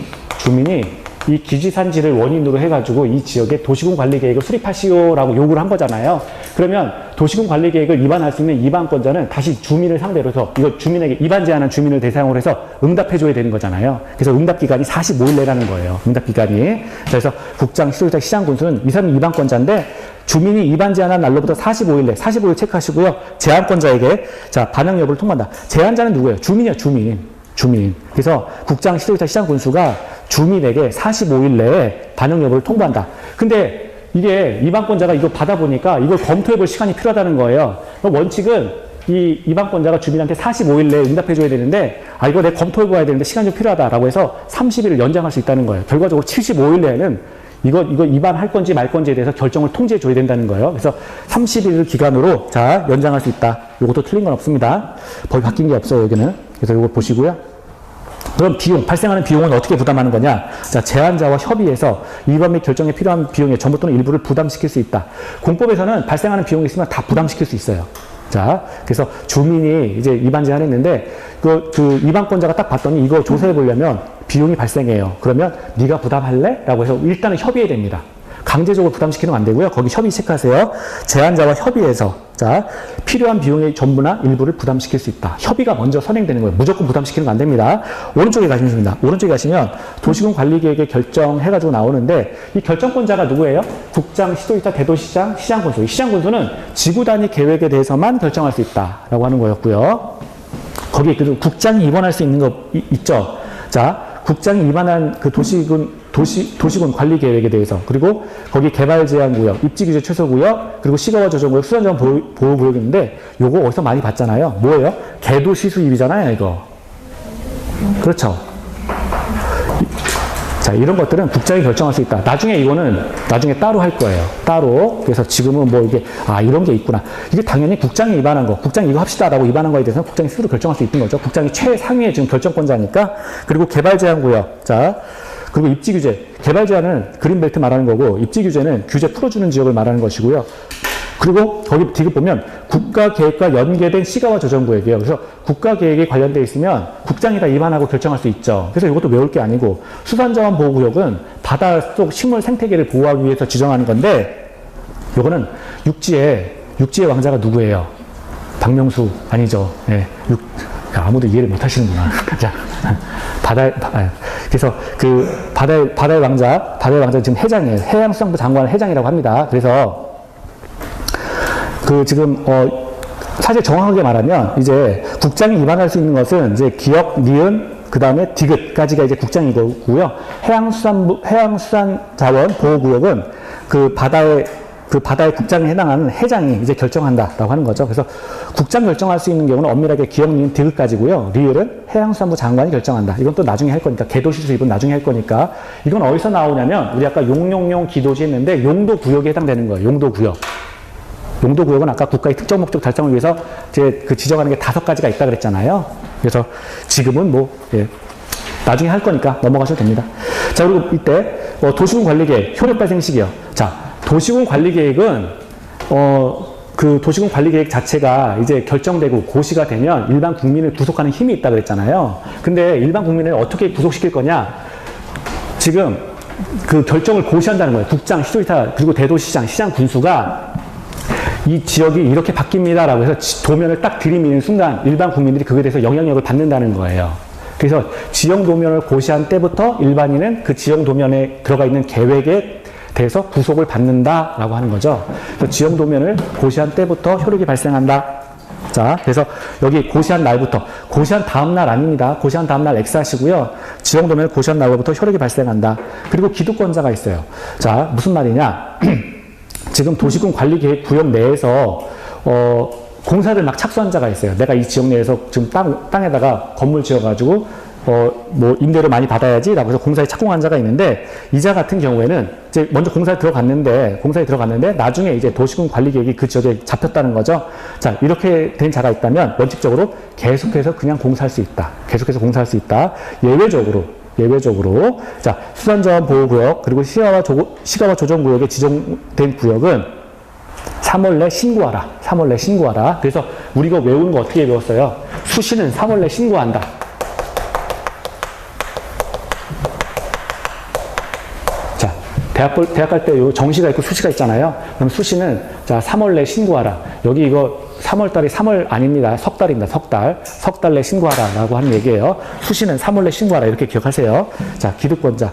이 기지산지를 원인으로 해가지고 이 지역에 도시군 관리 계획을 수립하시오라고 요구를 한 거잖아요. 그러면 도시군 관리 계획을 위반할 수 있는 위반권자는 다시 주민을 상대로 해서 이거 주민에게 위반 제한한 주민을 대상으로 해서 응답해줘야 되는 거잖아요. 그래서 응답기간이 45일 내라는 거예요. 응답기간이. 그래서 국장, 시도지사, 시장군수는 이 사람이 위반권자인데 주민이 위반 제한한 날로부터 45일 내, 45일 체크하시고요. 제한권자에게 자, 반영 여부를 통보한다. 제한자는 누구예요? 주민이요, 주민. 그래서 국장, 시도지사, 시장군수가 주민에게 45일 내에 반영 여부를 통보한다. 근데 이게 위반권자가 이거 받아보니까 이걸 검토해볼 시간이 필요하다는 거예요. 원칙은 이 위반권자가 주민한테 45일 내에 응답해줘야 되는데 이거 내가 검토해봐야 되는데 시간이 좀 필요하다라고 해서 30일을 연장할 수 있다는 거예요. 결과적으로 75일 내에는 이거 위반할 건지 말 건지에 대해서 결정을 통지해줘야 된다는 거예요. 그래서 30일 기간으로 자, 연장할 수 있다. 이것도 틀린 건 없습니다. 법이 바뀐 게 없어요, 여기는. 그래서 이거 보시고요. 그럼 발생하는 비용은 어떻게 부담하는 거냐? 자, 제한자와 협의해서 위반 및 결정에 필요한 비용의 전부 또는 일부를 부담시킬 수 있다. 공법에서는 발생하는 비용이 있으면 다 부담시킬 수 있어요. 자, 그래서 주민이 이제 위반 제한했는데 그 위반권자가 딱 봤더니 이거 조사해 보려면 비용이 발생해요. 그러면 네가 부담할래? 라고 해서 일단은 협의해야 됩니다. 강제적으로 부담시키는 건 안 되고요. 거기 협의 체크하세요. 제한자와 협의해서 자, 필요한 비용의 전부나 일부를 부담시킬 수 있다. 협의가 먼저 선행되는 거예요. 무조건 부담시키는 건 안 됩니다. 오른쪽에 가시면 됩니다. 오른쪽에 가시면 도시군 관리계획에 결정해가지고 나오는데 이 결정권자가 누구예요? 국장, 시도지사, 대도시장, 시장군수. 시장군수는 지구 단위 계획에 대해서만 결정할 수 있다라고 하는 거였고요. 거기에 그 국장이 위반할 수 있는 거 있죠. 자, 국장이 위반한 그 도시군 관리 계획에 대해서, 그리고 거기 개발 제한 구역, 입지 규제 최소 구역, 그리고 시가와 조정 구역, 수산자원 보호 구역인데 요거 어디서 많이 봤잖아요. 뭐예요? 개도시 수입이잖아요, 이거. 그렇죠. 자, 이런 것들은 국장이 결정할 수 있다. 나중에 따로 할 거예요. 따로. 그래서 지금은 뭐 이게, 이런 게 있구나. 이게 당연히 국장이 위반한 거, 국장이 이거 합시다라고 위반한 거에 대해서는 국장이 스스로 결정할 수 있는 거죠. 국장이 최상위의 지금 결정권자니까. 그리고 개발 제한 구역. 자, 그리고 입지 규제. 개발 제한은 그린벨트 말하는 거고, 입지 규제는 규제 풀어주는 지역을 말하는 것이고요. 그리고 거기 디귿 보면 국가계획과 연계된 시가와 조정구역이에요. 그래서 국가계획에 관련되어 있으면 국장이 다 위반하고 결정할 수 있죠. 그래서 이것도 외울 게 아니고, 수산자원 보호구역은 바닷속 식물 생태계를 보호하기 위해서 지정하는 건데, 요거는 육지의 왕자가 누구예요? 박명수 아니죠. 네. 아무도 이해를 못 하시는구나. 자, 그래서 그 바다의 왕자 지금 해장이에요. 해양수산부 장관 회장이라고 합니다. 그래서 그 지금 사실 정확하게 말하면 이제 국장이 위반할 수 있는 것은 이제 기역, 니은, 그 다음에 디귿까지가 이제 국장이고요. 해양수산자원 보호구역은 그 바다의 국장에 해당하는 해장이 이제 결정한다라고 하는 거죠. 그래서 국장 결정할 수 있는 경우는 엄밀하게 기역, 니은, 디귿까지고요. 리을은 해양수산부 장관이 결정한다. 이건 또 나중에 할 거니까, 개도시 수입은 나중에 할 거니까. 이건 어디서 나오냐면 우리 아까 용용용 기도시 했는데 용도구역에 해당되는 거예요. 용도구역. 용도구역은 아까 국가의 특정 목적 달성을 위해서 그 지정하는 게 5가지가 있다 그랬잖아요. 그래서 지금은 나중에 할 거니까 넘어가셔도 됩니다. 자, 그리고 이때 도시군 관리계획, 효력 발생 시기요. 자, 도시군 관리계획은 그 도시군 관리계획 자체가 이제 결정되고 고시가 되면 일반 국민을 구속하는 힘이 있다 그랬잖아요. 근데 일반 국민을 어떻게 구속시킬 거냐? 지금 그 결정을 고시한다는 거예요. 국장, 시도지사, 그리고 대도시장, 시장, 군수가 이 지역이 이렇게 바뀝니다라고 해서 도면을 딱 들이미는 순간 일반 국민들이 그거에 대해서 영향력을 받는다는 거예요. 그래서 지형 도면을 고시한 때부터 일반인은 그 지형 도면에 들어가 있는 계획에 대해서 구속을 받는다라고 하는 거죠. 그래서 지형 도면을 고시한 때부터 효력이 발생한다. 자, 그래서 여기 고시한 날부터, 고시한 다음 날 아닙니다. 고시한 다음 날 X하시고요. 지형 도면을 고시한 날부터 효력이 발생한다. 그리고 기득권자가 있어요. 자, 무슨 말이냐? 지금 도시군 관리계획 구역 내에서 공사를 막 착수한 자가 있어요. 내가 이 지역 내에서 지금 땅에다가 건물 지어가지고 뭐 임대료 많이 받아야지라고 해서 공사에 착공한 자가 있는데, 이자 같은 경우에는 이제 먼저 공사에 들어갔는데 나중에 이제 도시군 관리계획이 그 지역에 잡혔다는 거죠. 자, 이렇게 된 자가 있다면 원칙적으로 계속해서 그냥 공사할 수 있다. 계속해서 공사할 수 있다. 예외적으로 자, 수산자원 보호구역 그리고 시가와 조정구역에 지정된 구역은 3월 내 신고하라. 3월 내 신고하라. 그래서 우리가 외우는 거 어떻게 외웠어요? 수시는 3월 내 신고한다. 자, 대학 갈 때 요 정시가 있고 수시가 있잖아요. 그럼 수시는 자, 3월 내 신고하라. 여기 이거 3월달이 3월 아닙니다. 석 달입니다. 석 달 내 신고하라라고 하는 얘기예요. 수시는 3월 내 신고하라. 이렇게 기억하세요. 자, 기득권자.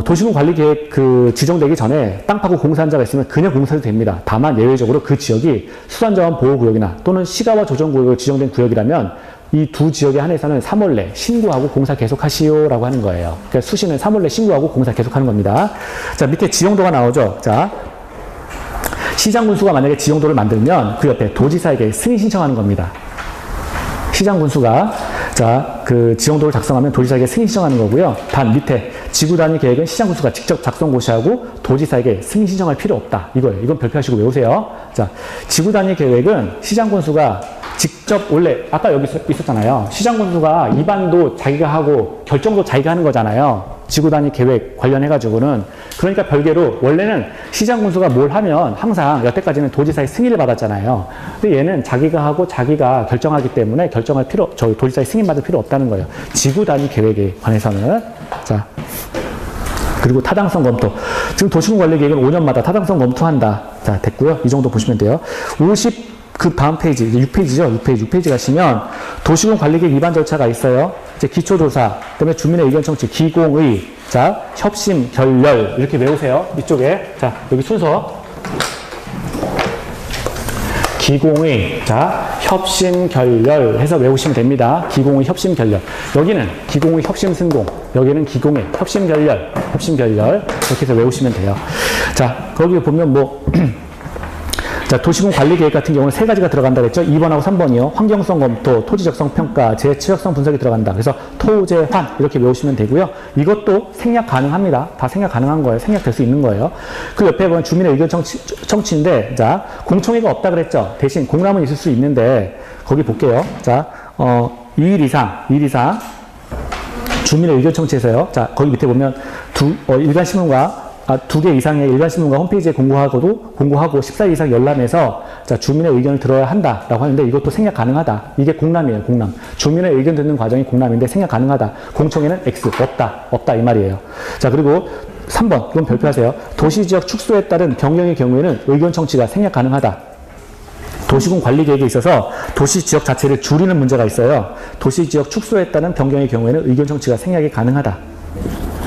도시군 관리계획 지정되기 전에 땅 파고 공사한 자가 있으면 그냥 공사해도 됩니다. 다만 예외적으로 그 지역이 수산자원 보호구역이나 또는 시가와 조정구역으로 지정된 구역이라면 이 두 지역에 한해서는 3월 내 신고하고 공사 계속하시오라고 하는 거예요. 그러니까 수시는 3월 내 신고하고 공사 계속하는 겁니다. 자, 밑에 지형도가 나오죠. 자, 시장군수가 만약에 지형도를 만들면 그 옆에 도지사에게 승인 신청하는 겁니다. 시장군수가 그 지형도를 작성하면 도지사에게 승인 신청하는 거고요. 단 밑에 지구단위 계획은 시장군수가 직접 작성 고시하고 도지사에게 승인 신청할 필요 없다. 이거예요. 이건 별표하시고 외우세요. 자, 지구단위 계획은 시장군수가 직접 원래 아까 여기 있었잖아요. 시장군수가 입안도 자기가 하고 결정도 자기가 하는 거잖아요. 지구단위 계획 관련해가지고는. 그러니까 별개로 원래는 시장군수가 뭘 하면 항상 여태까지는 도지사의 승인을 받았잖아요. 근데 얘는 자기가 하고 자기가 결정하기 때문에 도지사의 승인 받을 필요 없다는 거예요. 지구단위 계획에 관해서는. 자, 그리고 타당성 검토. 지금 도시군 관리 계획은 5년마다 타당성 검토한다. 자, 됐고요. 이 정도 보시면 돼요. 그 다음 페이지, 6페이지죠. 6페이지 가시면 도시군 관리계획 위반 절차가 있어요. 이제 기초조사, 그다음에 주민의 의견 청취, 기공의, 자, 협심, 결렬 이렇게 외우세요. 이쪽에. 자, 여기 순서. 기공의, 자, 협심, 결렬 해서 외우시면 됩니다. 기공의, 협심, 결렬. 여기는 기공의, 협심, 승공. 여기는 기공의, 협심, 결렬. 이렇게 해서 외우시면 돼요. 자, 거기 보면 자, 도시군 관리계획 같은 경우는 3가지가 들어간다 그랬죠? 2번하고 3번이요. 환경성 검토, 토지적성 평가, 재취역성 분석이 들어간다. 그래서 토, 재, 환 이렇게 외우시면 되고요. 이것도 생략 가능합니다. 다 생략 가능한 거예요. 생략될 수 있는 거예요. 그 옆에 보면 주민의 의견 청취인데, 자, 공청회가 없다 그랬죠? 대신 공람은 있을 수 있는데, 거기 볼게요. 자, 2일 이상 주민의 의견 청취에서요. 자, 거기 밑에 보면 일간신문과 2개 이상의 일간신문과 홈페이지에 공고하고 14일 이상 열람해서 자, 주민의 의견을 들어야 한다라고 하는데 이것도 생략 가능하다. 이게 공람이에요, 공람. 주민의 의견 듣는 과정이 공람인데 생략 가능하다. 공청회는 X, 없다 이 말이에요. 자, 그리고 3번, 이건 별표하세요. 도시지역 축소에 따른 변경의 경우에는 의견 청취가 생략 가능하다. 도시군 관리 계획에 있어서 도시 지역 자체를 줄이는 문제가 있어요. 도시 지역 축소에 따른 변경의 경우에는 의견 청취가 생략이 가능하다.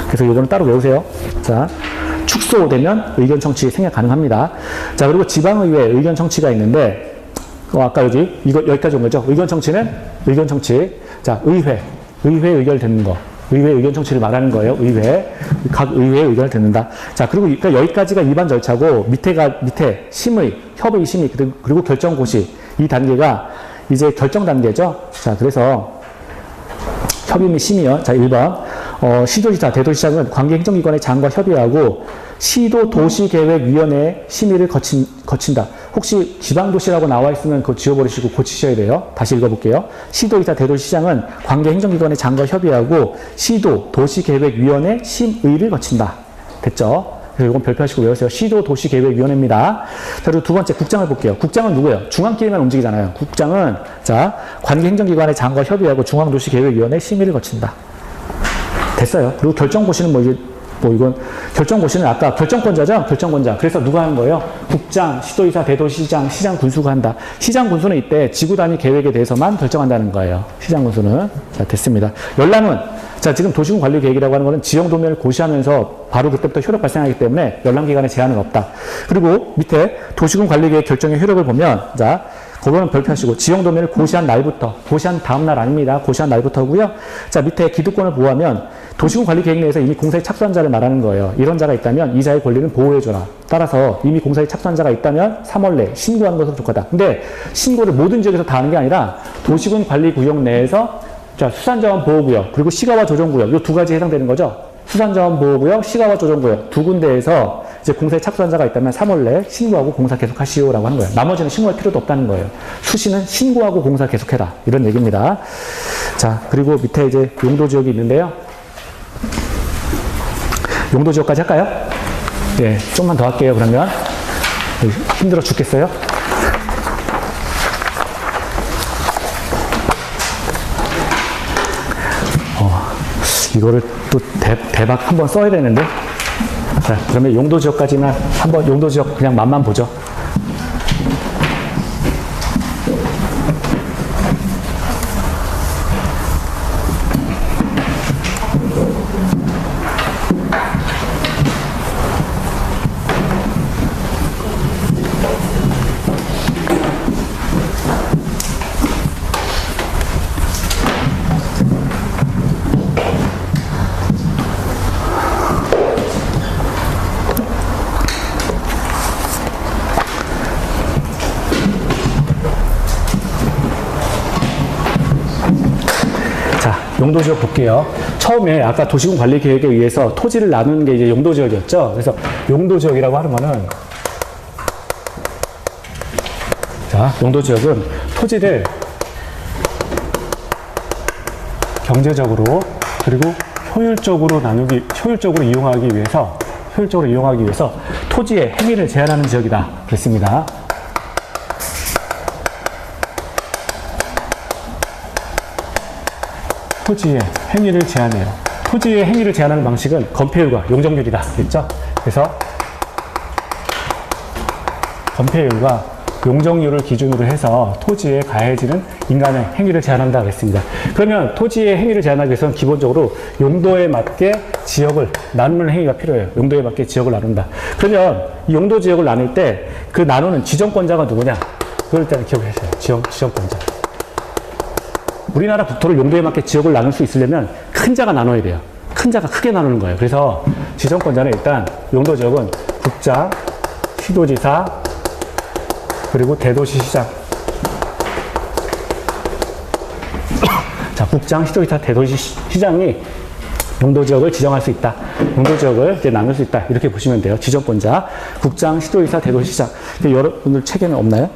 그래서 이거는 따로 외우세요. 자, 축소되면 의견 청취 생략 가능합니다. 자, 그리고 지방의회 의견 청취가 있는데, 아까 여기까지 온 거죠. 의견 청취는 의견 청취. 자, 의회 의견을 듣는 거. 의회 의견 청취를 말하는 거예요. 각 의회의 의견을 듣는다. 자, 그리고 여기까지가 일반 절차고, 밑에 심의, 협의 심의, 그리고 결정 고시. 이 단계가 이제 결정 단계죠. 자, 그래서 협의 및 심의요. 자, 1번. 시도지사, 대도시장은 관계 행정기관의 장과 협의하고 시도 도시계획위원회 심의를 거친다. 혹시 지방도시라고 나와 있으면 그거 지워버리시고 고치셔야 돼요. 다시 읽어볼게요. 시도지사, 대도시장은 관계 행정기관의 장과 협의하고 시도 도시계획위원회 심의를 거친다. 됐죠? 그래서 이건 별표하시고 외우세요. 시도 도시계획위원회입니다. 자, 그리고 두 번째 국장을 볼게요. 국장은 누구예요? 중앙끼리만 움직이잖아요. 국장은, 자, 관계 행정기관의 장과 협의하고 중앙도시계획위원회 심의를 거친다. 됐어요. 그리고 결정고시는 이건 결정고시는 아까 결정권자죠? 결정권자. 그래서 누가 하는 거예요? 국장, 시도지사, 대도시장, 시장 군수가 한다. 시장 군수는 이때 지구 단위 계획에 대해서만 결정한다는 거예요. 시장 군수는. 자, 됐습니다. 열람은, 자, 지금 도시군 관리 계획이라고 하는 거는 지형 도면을 고시하면서 바로 그때부터 효력 발생하기 때문에 열람 기간에 제한은 없다. 그리고 밑에 도시군 관리 계획 결정의 효력을 보면, 자, 그거는 별표하시고 지형 도면을 고시한 날부터, 고시한 다음 날 아닙니다. 고시한 날부터고요. 자, 밑에 기득권을 보호하면 도시군 관리 계획 내에서 이미 공사에 착수한 자를 말하는 거예요. 이런 자가 있다면 이 자의 권리는 보호해줘라. 따라서 이미 공사에 착수한 자가 있다면 3월 내에 신고하는 것으로 좋겠다. 근데 신고를 모든 지역에서 다 하는 게 아니라 도시군 관리 구역 내에서, 자, 수산자원 보호구역 그리고 시가와 조정구역, 이 두 가지에 해당되는 거죠. 수산자원 보호구역, 시가와 조정구역 두 군데에서 이제 공사에 착수한 자가 있다면 3월 내에 신고하고 공사 계속하시오라고 하는 거예요. 나머지는 신고할 필요도 없다는 거예요. 수시는 신고하고 공사 계속해라. 이런 얘기입니다. 자, 그리고 밑에 이제 용도지역이 있는데요. 용도지역까지 할까요? 네, 좀만 더 할게요. 그러면 힘들어 죽겠어요? 이거를 또 대박 한번 써야 되는데. 자, 그러면 용도지역까지만 한번 용도지역 그냥 맛만 보죠. 용도지역 볼게요. 처음에 아까 도시군 관리 계획에 의해서 토지를 나누는 게 이제 용도지역이었죠. 그래서 용도지역이라고 하면은, 자, 용도지역은 토지를 경제적으로 그리고 효율적으로 이용하기 위해서 토지의 행위를 제한하는 지역이다. 그랬습니다. 토지의 행위를 제한해요. 토지의 행위를 제한하는 방식은 건폐율과 용적률이다. 그랬죠? 그래서 건폐율과 용적률을 기준으로 해서 토지에 가해지는 인간의 행위를 제한한다. 그랬습니다. 그러면 토지의 행위를 제한하기 위해서는 기본적으로 용도에 맞게 지역을 나누는 행위가 필요해요. 용도에 맞게 지역을 나눈다. 그러면 이 용도 지역을 나눌 때 그 나누는 지정권자가 누구냐? 그걸 일단 기억하셔요. 지정권자. 우리나라 국토를 용도에 맞게 지역을 나눌 수 있으려면 큰 자가 나눠야 돼요. 큰 자가 크게 나누는 거예요. 그래서 지정권자는 일단 용도 지역은 국장, 시도지사, 그리고 대도시시장. 자, 국장, 시도지사, 대도시시장이 용도 지역을 지정할 수 있다. 용도 지역을 이제 나눌 수 있다. 이렇게 보시면 돼요. 지정권자, 국장, 시도지사, 대도시시장. 여러분들 책에는 없나요?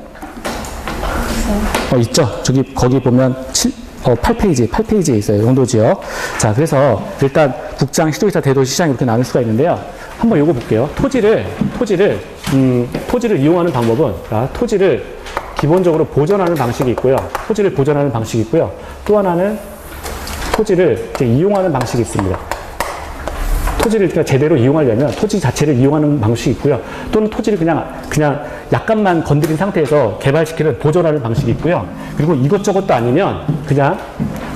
있죠. 거기 보면 8페이지에 있어요. 용도지역. 자, 그래서 일단 국장, 시도지사, 대도시시장 이렇게 나눌 수가 있는데요. 한번 요거 볼게요. 토지를 이용하는 방법은, 토지를 기본적으로 보존하는 방식이 있고요. 토지를 보존하는 방식이 있고요. 또 하나는 토지를 이제 이용하는 방식이 있습니다. 토지를 그러니까 제대로 이용하려면 토지 자체를 이용하는 방식이 있고요. 또는 토지를 그냥 약간만 건드린 상태에서 개발시키는 보존하는 방식이 있고요. 그리고 이것저것도 아니면 그냥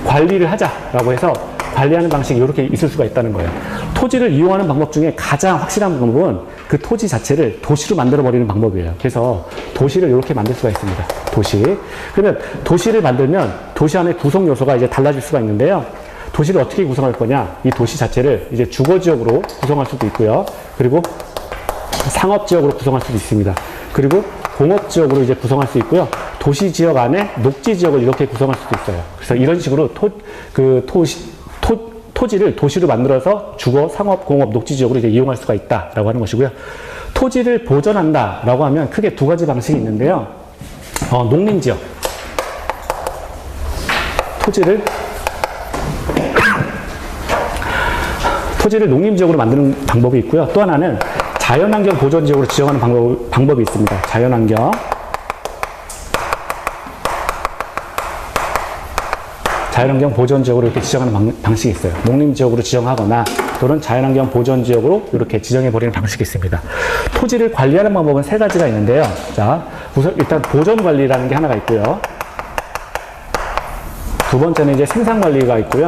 관리를 하자라고 해서 관리하는 방식이 이렇게 있을 수가 있다는 거예요. 토지를 이용하는 방법 중에 가장 확실한 방법은 그 토지 자체를 도시로 만들어버리는 방법이에요. 그래서 도시를 이렇게 만들 수가 있습니다. 도시. 그러면 도시를 만들면 도시 안에 구성 요소가 이제 달라질 수가 있는데요. 도시를 어떻게 구성할 거냐? 이 도시 자체를 이제 주거지역으로 구성할 수도 있고요. 그리고 상업지역으로 구성할 수도 있습니다. 그리고 공업지역으로 이제 구성할 수 있고요. 도시지역 안에 녹지지역을 이렇게 구성할 수도 있어요. 그래서 이런 식으로 토지를 도시로 만들어서 주거, 상업, 공업, 녹지지역으로 이제 이용할 수가 있다라고 하는 것이고요. 토지를 보존한다라고 하면 크게 두 가지 방식이 있는데요. 농림지역. 토지를 농림지역으로 만드는 방법이 있고요. 또 하나는 자연환경 보존지역으로 지정하는 방법이 있습니다. 자연환경 보존지역으로 이렇게 지정하는 방식이 있어요. 농림지역으로 지정하거나 또는 자연환경 보존지역으로 이렇게 지정해버리는 방식이 있습니다. 토지를 관리하는 방법은 세 가지가 있는데요. 자, 우선 일단 보존관리라는 게 하나가 있고요. 두 번째는 이제 생산관리가 있고요.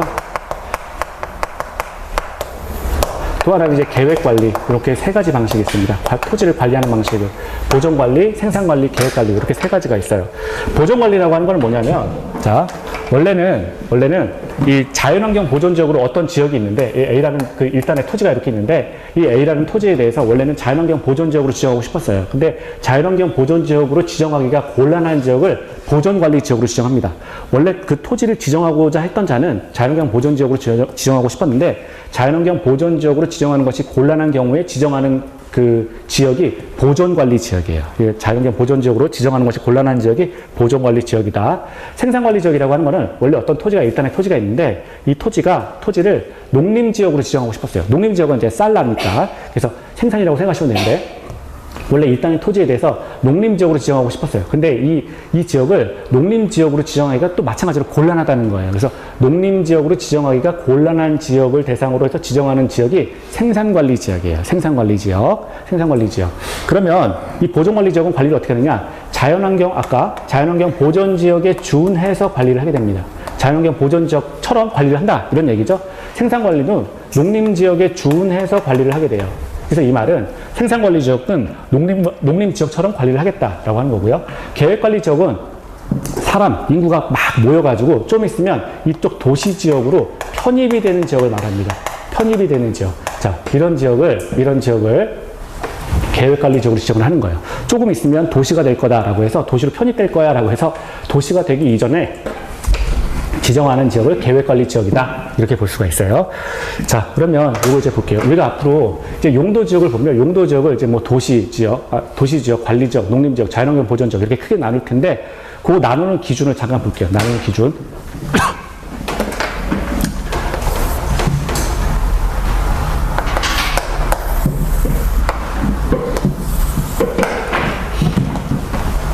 또 하나는 이제 계획관리, 이렇게 세 가지 방식이 있습니다. 토지를 관리하는 방식을 보존관리, 생산관리, 계획관리 이렇게 세 가지가 있어요. 보존관리라고 하는 건 뭐냐면, 자, 원래는 이 자연환경 보존지역으로 어떤 지역이 있는데, 이 A라는 그 일단의 토지가 이렇게 있는데, 이 A라는 토지에 대해서 원래는 자연환경 보존지역으로 지정하고 싶었어요. 근데 자연환경 보존지역으로 지정하기가 곤란한 지역을 보존관리지역으로 지정합니다. 원래 그 토지를 지정하고자 했던 자는 자연환경 보존지역으로 지정하고 싶었는데, 자연환경 보존지역으로 지정하는 것이 곤란한 경우에 지정하는 그 지역이 보존관리 지역이에요. 자연환경 보존지역으로 지정하는 것이 곤란한 지역이 보존관리 지역이다. 생산관리 지역이라고 하는 거는 원래 어떤 토지가 일단의 토지가 있는데 이 토지를 농림지역으로 지정하고 싶었어요. 농림지역은 이제 쌀나니까 그래서 생산이라고 생각하시면 되는데 원래 일단의 토지에 대해서 농림지역으로 지정하고 싶었어요. 근데 이 지역을 농림지역으로 지정하기가 또 마찬가지로 곤란하다는 거예요. 그래서 농림지역으로 지정하기가 곤란한 지역을 대상으로 해서 지정하는 지역이 생산관리지역이에요. 생산관리지역. 그러면 이 보존관리지역은 관리를 어떻게 하느냐? 자연환경 보존지역에 준해서 관리를 하게 됩니다. 자연환경 보존지역처럼 관리를 한다. 이런 얘기죠. 생산관리는 농림지역에 준해서 관리를 하게 돼요. 그래서 이 말은 생산관리지역은 농림지역처럼 관리를 하겠다라고 하는 거고요. 계획관리지역은 사람, 인구가 막 모여가지고 좀 있으면 이쪽 도시지역으로 편입이 되는 지역을 말합니다. 편입이 되는 지역. 자, 이런 지역을 계획관리지역으로 지정을 하는 거예요. 조금 있으면 도시가 될 거다라고 해서 도시로 편입될 거야 라고 해서 도시가 되기 이전에 지정하는 지역을 계획관리지역이다. 이렇게 볼 수가 있어요. 자, 그러면 이거 이제 볼게요. 우리가 앞으로 이제 용도지역을 보면 용도지역을 이제 뭐 도시지역, 관리지역, 농림지역, 자연환경 보존지역 이렇게 크게 나눌 텐데 그 나누는 기준을 잠깐 볼게요. 나누는 기준.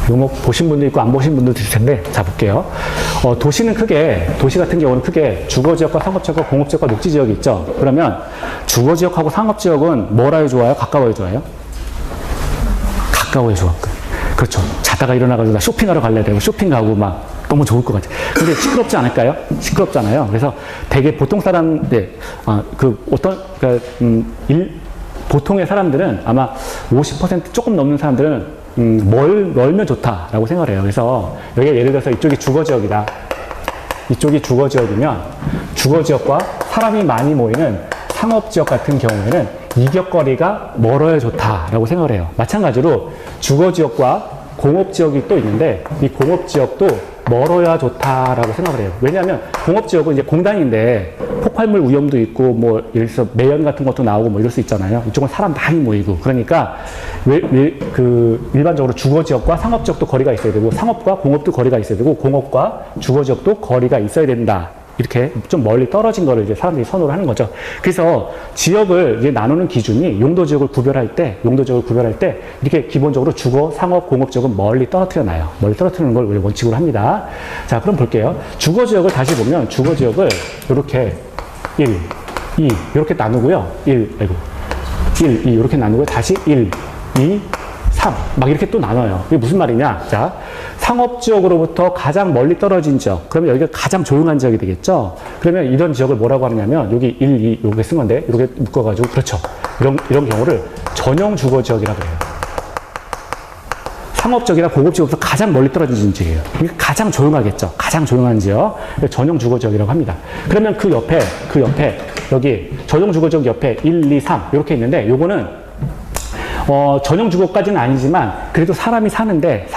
이거 보신 분도 있고 안 보신 분도 있을 텐데 자 볼게요. 도시 같은 경우는 크게 주거지역과 상업지역과 공업지역과 녹지지역이 있죠. 그러면 주거지역하고 상업지역은 뭐라에 좋아요? 가까워에 좋아요? 가까워에 좋아. 그렇죠. 자다가 일어나가지고 나 쇼핑하러 갈래 되고 쇼핑 가고 막 너무 좋을 것 같아요. 근데 시끄럽지 않을까요? 시끄럽잖아요. 그래서 되게 보통 사람들, 보통의 사람들은 아마 50% 조금 넘는 사람들은 멀면 좋다라고 생각을 해요. 그래서 여기가 예를 들어서 이쪽이 주거지역이다. 이쪽이 주거지역이면 주거지역과 사람이 많이 모이는 상업지역 같은 경우에는 이격거리가 멀어야 좋다라고 생각을 해요. 마찬가지로 주거지역과 공업지역이 또 있는데 이 공업지역도 멀어야 좋다라고 생각을 해요. 왜냐하면 공업지역은 이제 공단인데 폭발물 위험도 있고 뭐 예를 들어서 매연 같은 것도 나오고 뭐 이럴 수 있잖아요. 이쪽은 사람 많이 모이고 그러니까 일반적으로 주거지역과 상업지역도 거리가 있어야 되고 상업과 공업도 거리가 있어야 되고 공업과 주거지역도 거리가 있어야 된다. 이렇게 좀 멀리 떨어진 거를 이제 사람들이 선호를 하는 거죠. 그래서 지역을 이제 나누는 기준이 용도지역을 구별할 때 이렇게 기본적으로 주거, 상업, 공업 지역은 멀리 떨어뜨려 놔요. 멀리 떨어뜨리는 걸 우리 원칙으로 합니다. 자, 그럼 볼게요. 주거지역을 다시 보면 주거지역을 이렇게 1, 2 이렇게 나누고요. 1, 2 이렇게 나누고 다시 1, 2, 3 막 이렇게 또 나눠요. 이게 무슨 말이냐? 자, 상업지역으로부터 가장 멀리 떨어진 지역. 그러면 여기가 가장 조용한 지역이 되겠죠? 그러면 이런 지역을 뭐라고 하느냐면 여기 1, 2 이렇게 쓴 건데 이렇게 묶어가지고 그렇죠. 이런 경우를 전용 주거 지역이라고 해요. 상업지역이나 고급지역부터 가장 멀리 떨어진 지역이에요. 이게 가장 조용하겠죠. 가장 조용한 지역. 전용 주거 지역이라고 합니다. 그러면 그 옆에 여기 전용 주거 지역 옆에 1, 2, 3 이렇게 있는데 요거는 전용 주거까지는 아니지만 그래도 사람이 사는데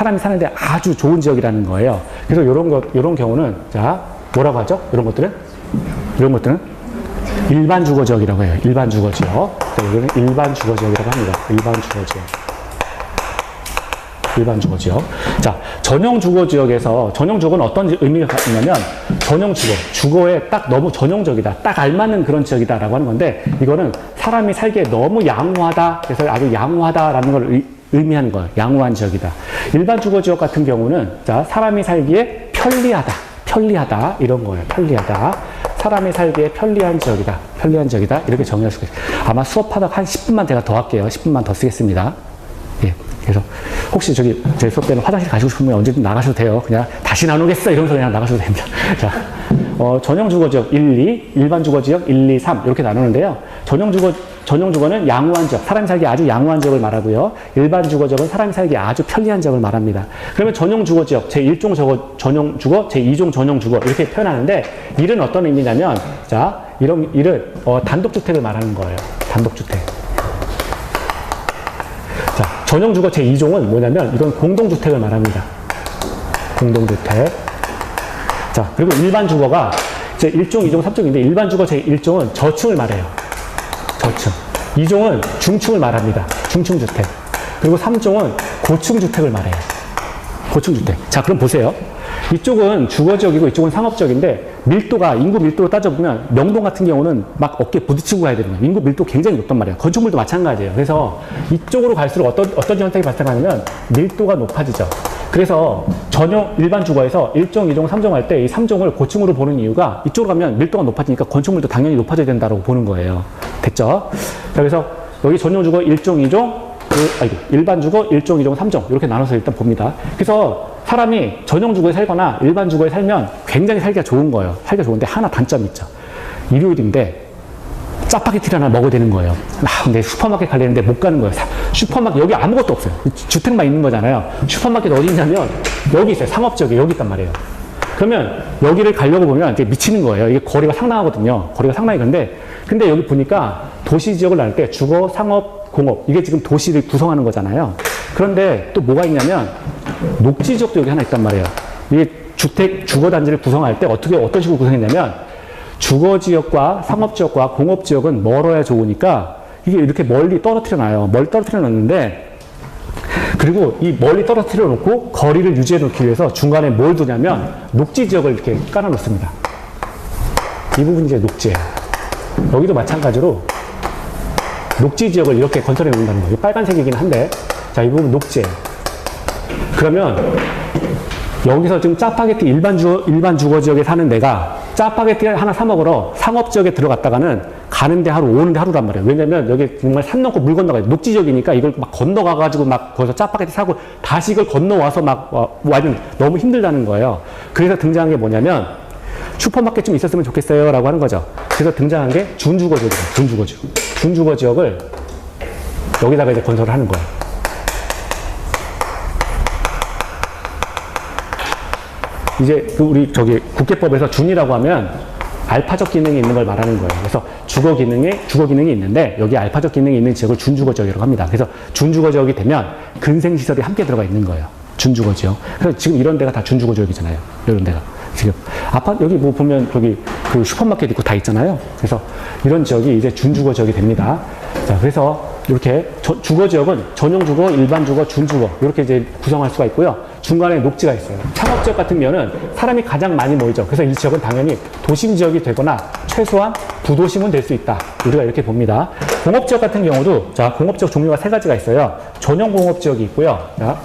아주 좋은 지역이라는 거예요. 그래서 요런 경우는 자, 뭐라고 하죠? 이런 것들은 일반 주거 지역이라고 해요. 일반 주거 지역. 여기는 일반 주거 지역이라고 합니다. 일반 주거 지역. 일반 주거 지역. 자, 전용 주거 지역에서 전용 주거는 어떤 의미가 있냐면 전용 주거에 딱 너무 전용적이다. 딱 알맞는 그런 지역이다라고 하는 건데 이거는 사람이 살기에 너무 양호하다. 그래서 아주 양호하다라는 걸 의미하는 거예요. 양호한 지역이다. 일반 주거 지역 같은 경우는 자, 사람이 살기에 편리하다 이런 거예요. 편리하다. 사람이 살기에 편리한 지역이다. 이렇게 정의할 수가 있어요. 아마 수업하다가 한 10분만 제가 더 할게요. 10분만 더 쓰겠습니다. 예. 그래서 혹시 저기 제 수업 때는 화장실 가시고 싶으면 언제든 나가셔도 돼요. 그냥 다시 나누겠어 이러면서 그냥 나가셔도 됩니다. 자, 전용 주거 지역 1, 2, 일반 주거 지역 1, 2, 3 이렇게 나누는데요. 전용 주거는 양호한 지역, 사람이 살기 아주 양호한 지역을 말하고요. 일반 주거 지역은 사람이 살기 아주 편리한 지역을 말합니다. 그러면 전용 주거 지역 제1종 전용 주거, 제2종 전용 주거 이렇게 표현하는데 일은 어떤 의미냐면 자, 이런 일은 단독주택을 말하는 거예요. 단독주택. 자, 전용주거 제2종은 뭐냐면 이건 공동주택을 말합니다. 공동주택. 자, 그리고 일반 주거가 제1종, 2종, 3종인데 일반 주거 제1종은 저층을 말해요. 저층. 2종은 중층을 말합니다. 중층주택. 그리고 3종은 고층주택을 말해요. 고층주택. 자, 그럼 보세요. 이쪽은 주거지역이고 이쪽은 상업지역인데 인구 밀도로 따져보면 명동 같은 경우는 막 어깨 부딪히고 가야 되는 거예요. 인구 밀도 굉장히 높단 말이에요. 건축물도 마찬가지예요. 그래서 이쪽으로 갈수록 어떤 현상이 발생하냐면 밀도가 높아지죠. 그래서 일반 주거에서 1종, 2종, 3종 할 때 이 3종을 고층으로 보는 이유가 이쪽으로 가면 밀도가 높아지니까 건축물도 당연히 높아져야 된다고 보는 거예요. 됐죠? 그래서 여기 전용 주거 1종, 2종, 일반 주거 1종, 2종, 3종 이렇게 나눠서 일단 봅니다. 그래서 사람이 전용 주거에 살거나 일반 주거에 살면 굉장히 살기가 좋은 거예요. 살기가 좋은데 하나 단점이 있죠. 일요일인데 짜파게티를 하나 먹어야 되는 거예요. 근데 슈퍼마켓 가려는데 못 가는 거예요. 슈퍼마켓 여기 아무것도 없어요. 주택만 있는 거잖아요. 슈퍼마켓 어디 있냐면 여기 있어요. 상업지역에 여기 있단 말이에요. 그러면 여기를 가려고 보면 이게 미치는 거예요. 이게 거리가 상당하거든요. 거리가 상당히 근데 여기 보니까 도시 지역을 나눌 때 주거, 상업, 공업 이게 지금 도시를 구성하는 거잖아요. 그런데 또 뭐가 있냐면 녹지 지역도 여기 하나 있단 말이에요. 이게 주거 단지를 구성할 때 어떤 식으로 구성했냐면 주거 지역과 상업 지역과 공업 지역은 멀어야 좋으니까 이게 이렇게 멀리 떨어뜨려 놔요. 멀리 떨어뜨려 놨는데 그리고 이 멀리 떨어뜨려 놓고 거리를 유지해 놓기 위해서 중간에 뭘 두냐면 녹지 지역을 이렇게 깔아 놓습니다. 이 부분이 이제 녹지예요. 여기도 마찬가지로 녹지 지역을 이렇게 건설해 놓는다는 거예요. 빨간색이긴 한데 자, 이 부분 녹지예요. 그러면 여기서 지금 짜파게티 일반 주거 지역에 사는 내가 짜파게티를 하나 사 먹으러 상업 지역에 들어갔다가는 가는데 하루 오는데 하루란 말이에요. 왜냐면 여기 정말 산 넘고 물 건너가요. 녹지 지역이니까 이걸 막 건너가가지고 막 거기서 짜파게티 사고 다시 이걸 건너와서 막 완전 너무 힘들다는 거예요. 그래서 등장한 게 뭐냐면 슈퍼마켓 좀 있었으면 좋겠어요 라고 하는 거죠. 그래서 등장한 게 준주거 지역이에요. 준주거 지역을 여기다가 이제 건설을 하는 거예요. 이제 우리 국계법에서 준이라고 하면 알파적 기능이 있는 걸 말하는 거예요. 그래서 주거 기능이 있는데 여기 알파적 기능이 있는 지역을 준주거 지역이라고 합니다. 그래서 준주거 지역이 되면 근생 시설이 함께 들어가 있는 거예요. 준주거 지역. 그래서 지금 이런 데가 다 준주거 지역이잖아요. 이런 데가 지금 여기 뭐 보면 저기 그 슈퍼마켓 있고 다 있잖아요. 그래서 이런 지역이 이제 준주거 지역이 됩니다. 자, 그래서 이렇게 주거 지역은 전용 주거, 일반 주거, 준주거 이렇게 이제 구성할 수가 있고요. 중간에 녹지가 있어요. 상업 지역 같은 경우는 사람이 가장 많이 모이죠. 그래서 이 지역은 당연히 도심 지역이 되거나 최소한 부도심은 될 수 있다. 우리가 이렇게 봅니다. 공업 지역 같은 경우도 자, 공업 지역 종류가 세 가지가 있어요. 전용 공업 지역이 있고요. 자,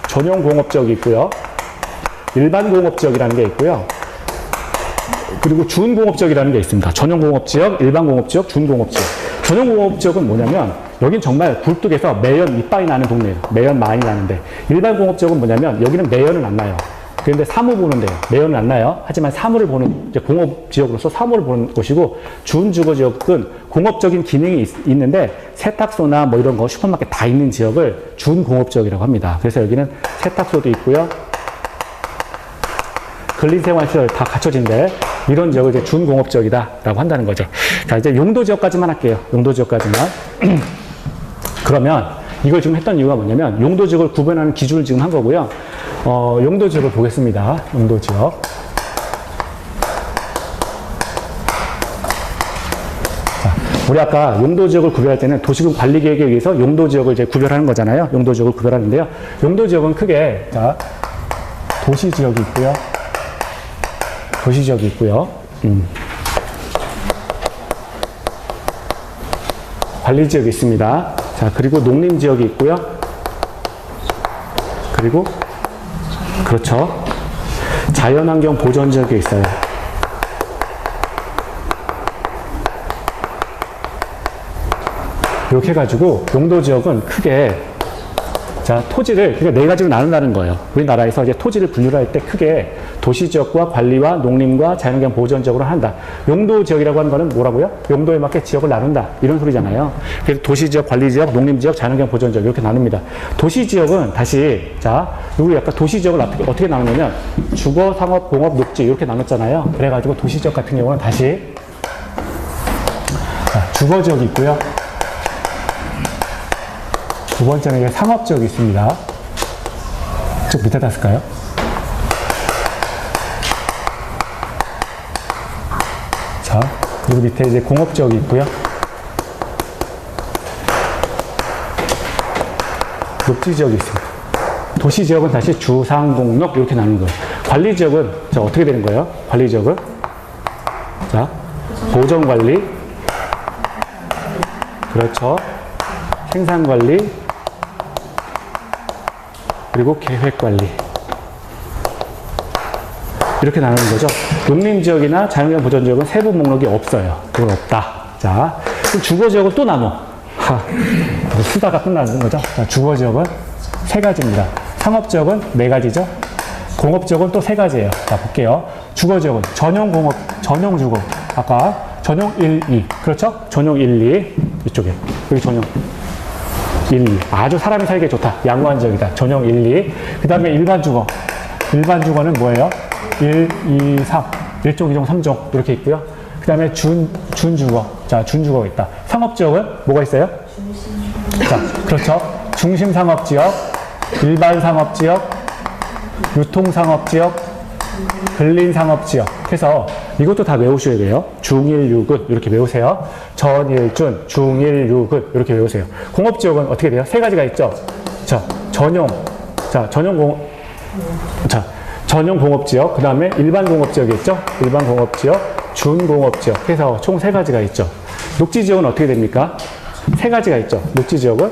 전용 공업 지역이 있고요. 일반 공업 지역이라는 게 있고요. 그리고 준공업지역이라는 게 있습니다. 전용공업지역, 일반공업지역, 준공업지역. 전용공업지역은 뭐냐면 여긴 정말 굴뚝에서 매연 이빨이 나는 동네예요. 매연 많이 나는데, 일반공업지역은 뭐냐면 여기는 매연은 안 나요. 그런데 사무 보는 데요. 매연은 안 나요. 하지만 사무를 보는, 이제 공업지역으로서 사무를 보는 곳이고, 준주거지역은 공업적인 기능이 있는데 세탁소나 뭐 이런 거 슈퍼마켓 다 있는 지역을 준공업지역이라고 합니다. 그래서 여기는 세탁소도 있고요. 근린생활시설 다 갖춰진데 이런 지역을 이제 준공업지역이다라고 한다는 거죠. 자, 이제 용도지역까지만 할게요. 용도지역까지만. 그러면 이걸 지금 했던 이유가 뭐냐면 용도지역을 구분하는 기준을 지금 한 거고요. 용도지역을 보겠습니다. 용도지역. 자, 우리 아까 용도지역을 구별할 때는 도시군 관리계획에 의해서 용도지역을 이제 구별하는 거잖아요. 용도지역을 구별하는데요. 용도지역은 크게, 자, 도시지역이 있고요. 도시지역이 있고요. 관리지역이 있습니다. 자, 그리고 농림지역이 있고요. 그리고, 그렇죠. 자연환경 보전지역이 있어요. 이렇게 해가지고 용도지역은 크게, 자, 토지를 그러니까 네 가지로 나눈다는 거예요. 우리나라에서 이제 토지를 분류할 때 크게 도시지역과 관리와 농림과 자연환경 보전지역으로 한다. 용도지역이라고 하는 거는 뭐라고요? 용도에 맞게 지역을 나눈다. 이런 소리잖아요. 그래서 도시지역, 관리지역, 농림지역, 자연환경 보전지역 이렇게 나눕니다. 도시지역은 다시, 자, 우리 약간 도시지역을 어떻게 나누냐면 주거, 상업, 공업, 녹지 이렇게 나눴잖아요. 그래가지고 도시지역 같은 경우는 다시, 자, 주거지역이 있고요. 두 번째는 상업지역이 있습니다. 좀 밑에다 쓸까요? 자, 그리고 밑에 이제 공업지역이 있고요. 녹지지역이 있습니다. 도시지역은 다시 주, 상, 공, 녹 이렇게 나누는 거예요. 관리지역은 자, 어떻게 되는 거예요? 관리지역은 자, 보전관리, 그렇죠. 생산관리, 그리고 계획관리. 이렇게 나누는 거죠. 농림지역이나 자연환경 보전지역은 세부 목록이 없어요. 그건 없다. 자, 그럼 주거지역은 또 나눠. 수다가 끝나는 거죠. 자, 주거지역은 세 가지입니다. 상업지역은 네 가지죠. 공업지역은 또 세 가지예요. 자, 볼게요. 주거지역은 전용공업, 전용주거. 아까 전용 1, 2. 그렇죠? 전용 1, 2. 이쪽에. 여기 전용 1, 2. 아주 사람이 살기 좋다. 양호한 지역이다. 전용 1, 2. 그 다음에 일반 주거. 일반 주거는 뭐예요? 1, 2, 3. 1종, 2종, 3종. 이렇게 있고요. 그 다음에 준주거. 자, 준주거가 있다. 상업지역은 뭐가 있어요? 자, 그렇죠. 중심상업지역, 일반상업지역, 유통상업지역, 근린상업지역. 해서 이것도 다 외우셔야 돼요. 중일유근 이렇게 외우세요. 전일준, 중일유근 이렇게 외우세요. 공업지역은 어떻게 돼요? 세 가지가 있죠. 자, 전용 공업지역, 그 다음에 일반 공업지역이 있죠. 일반 공업지역, 준공업지역 해서 총 세 가지가 있죠. 녹지지역은 어떻게 됩니까? 세 가지가 있죠. 녹지지역은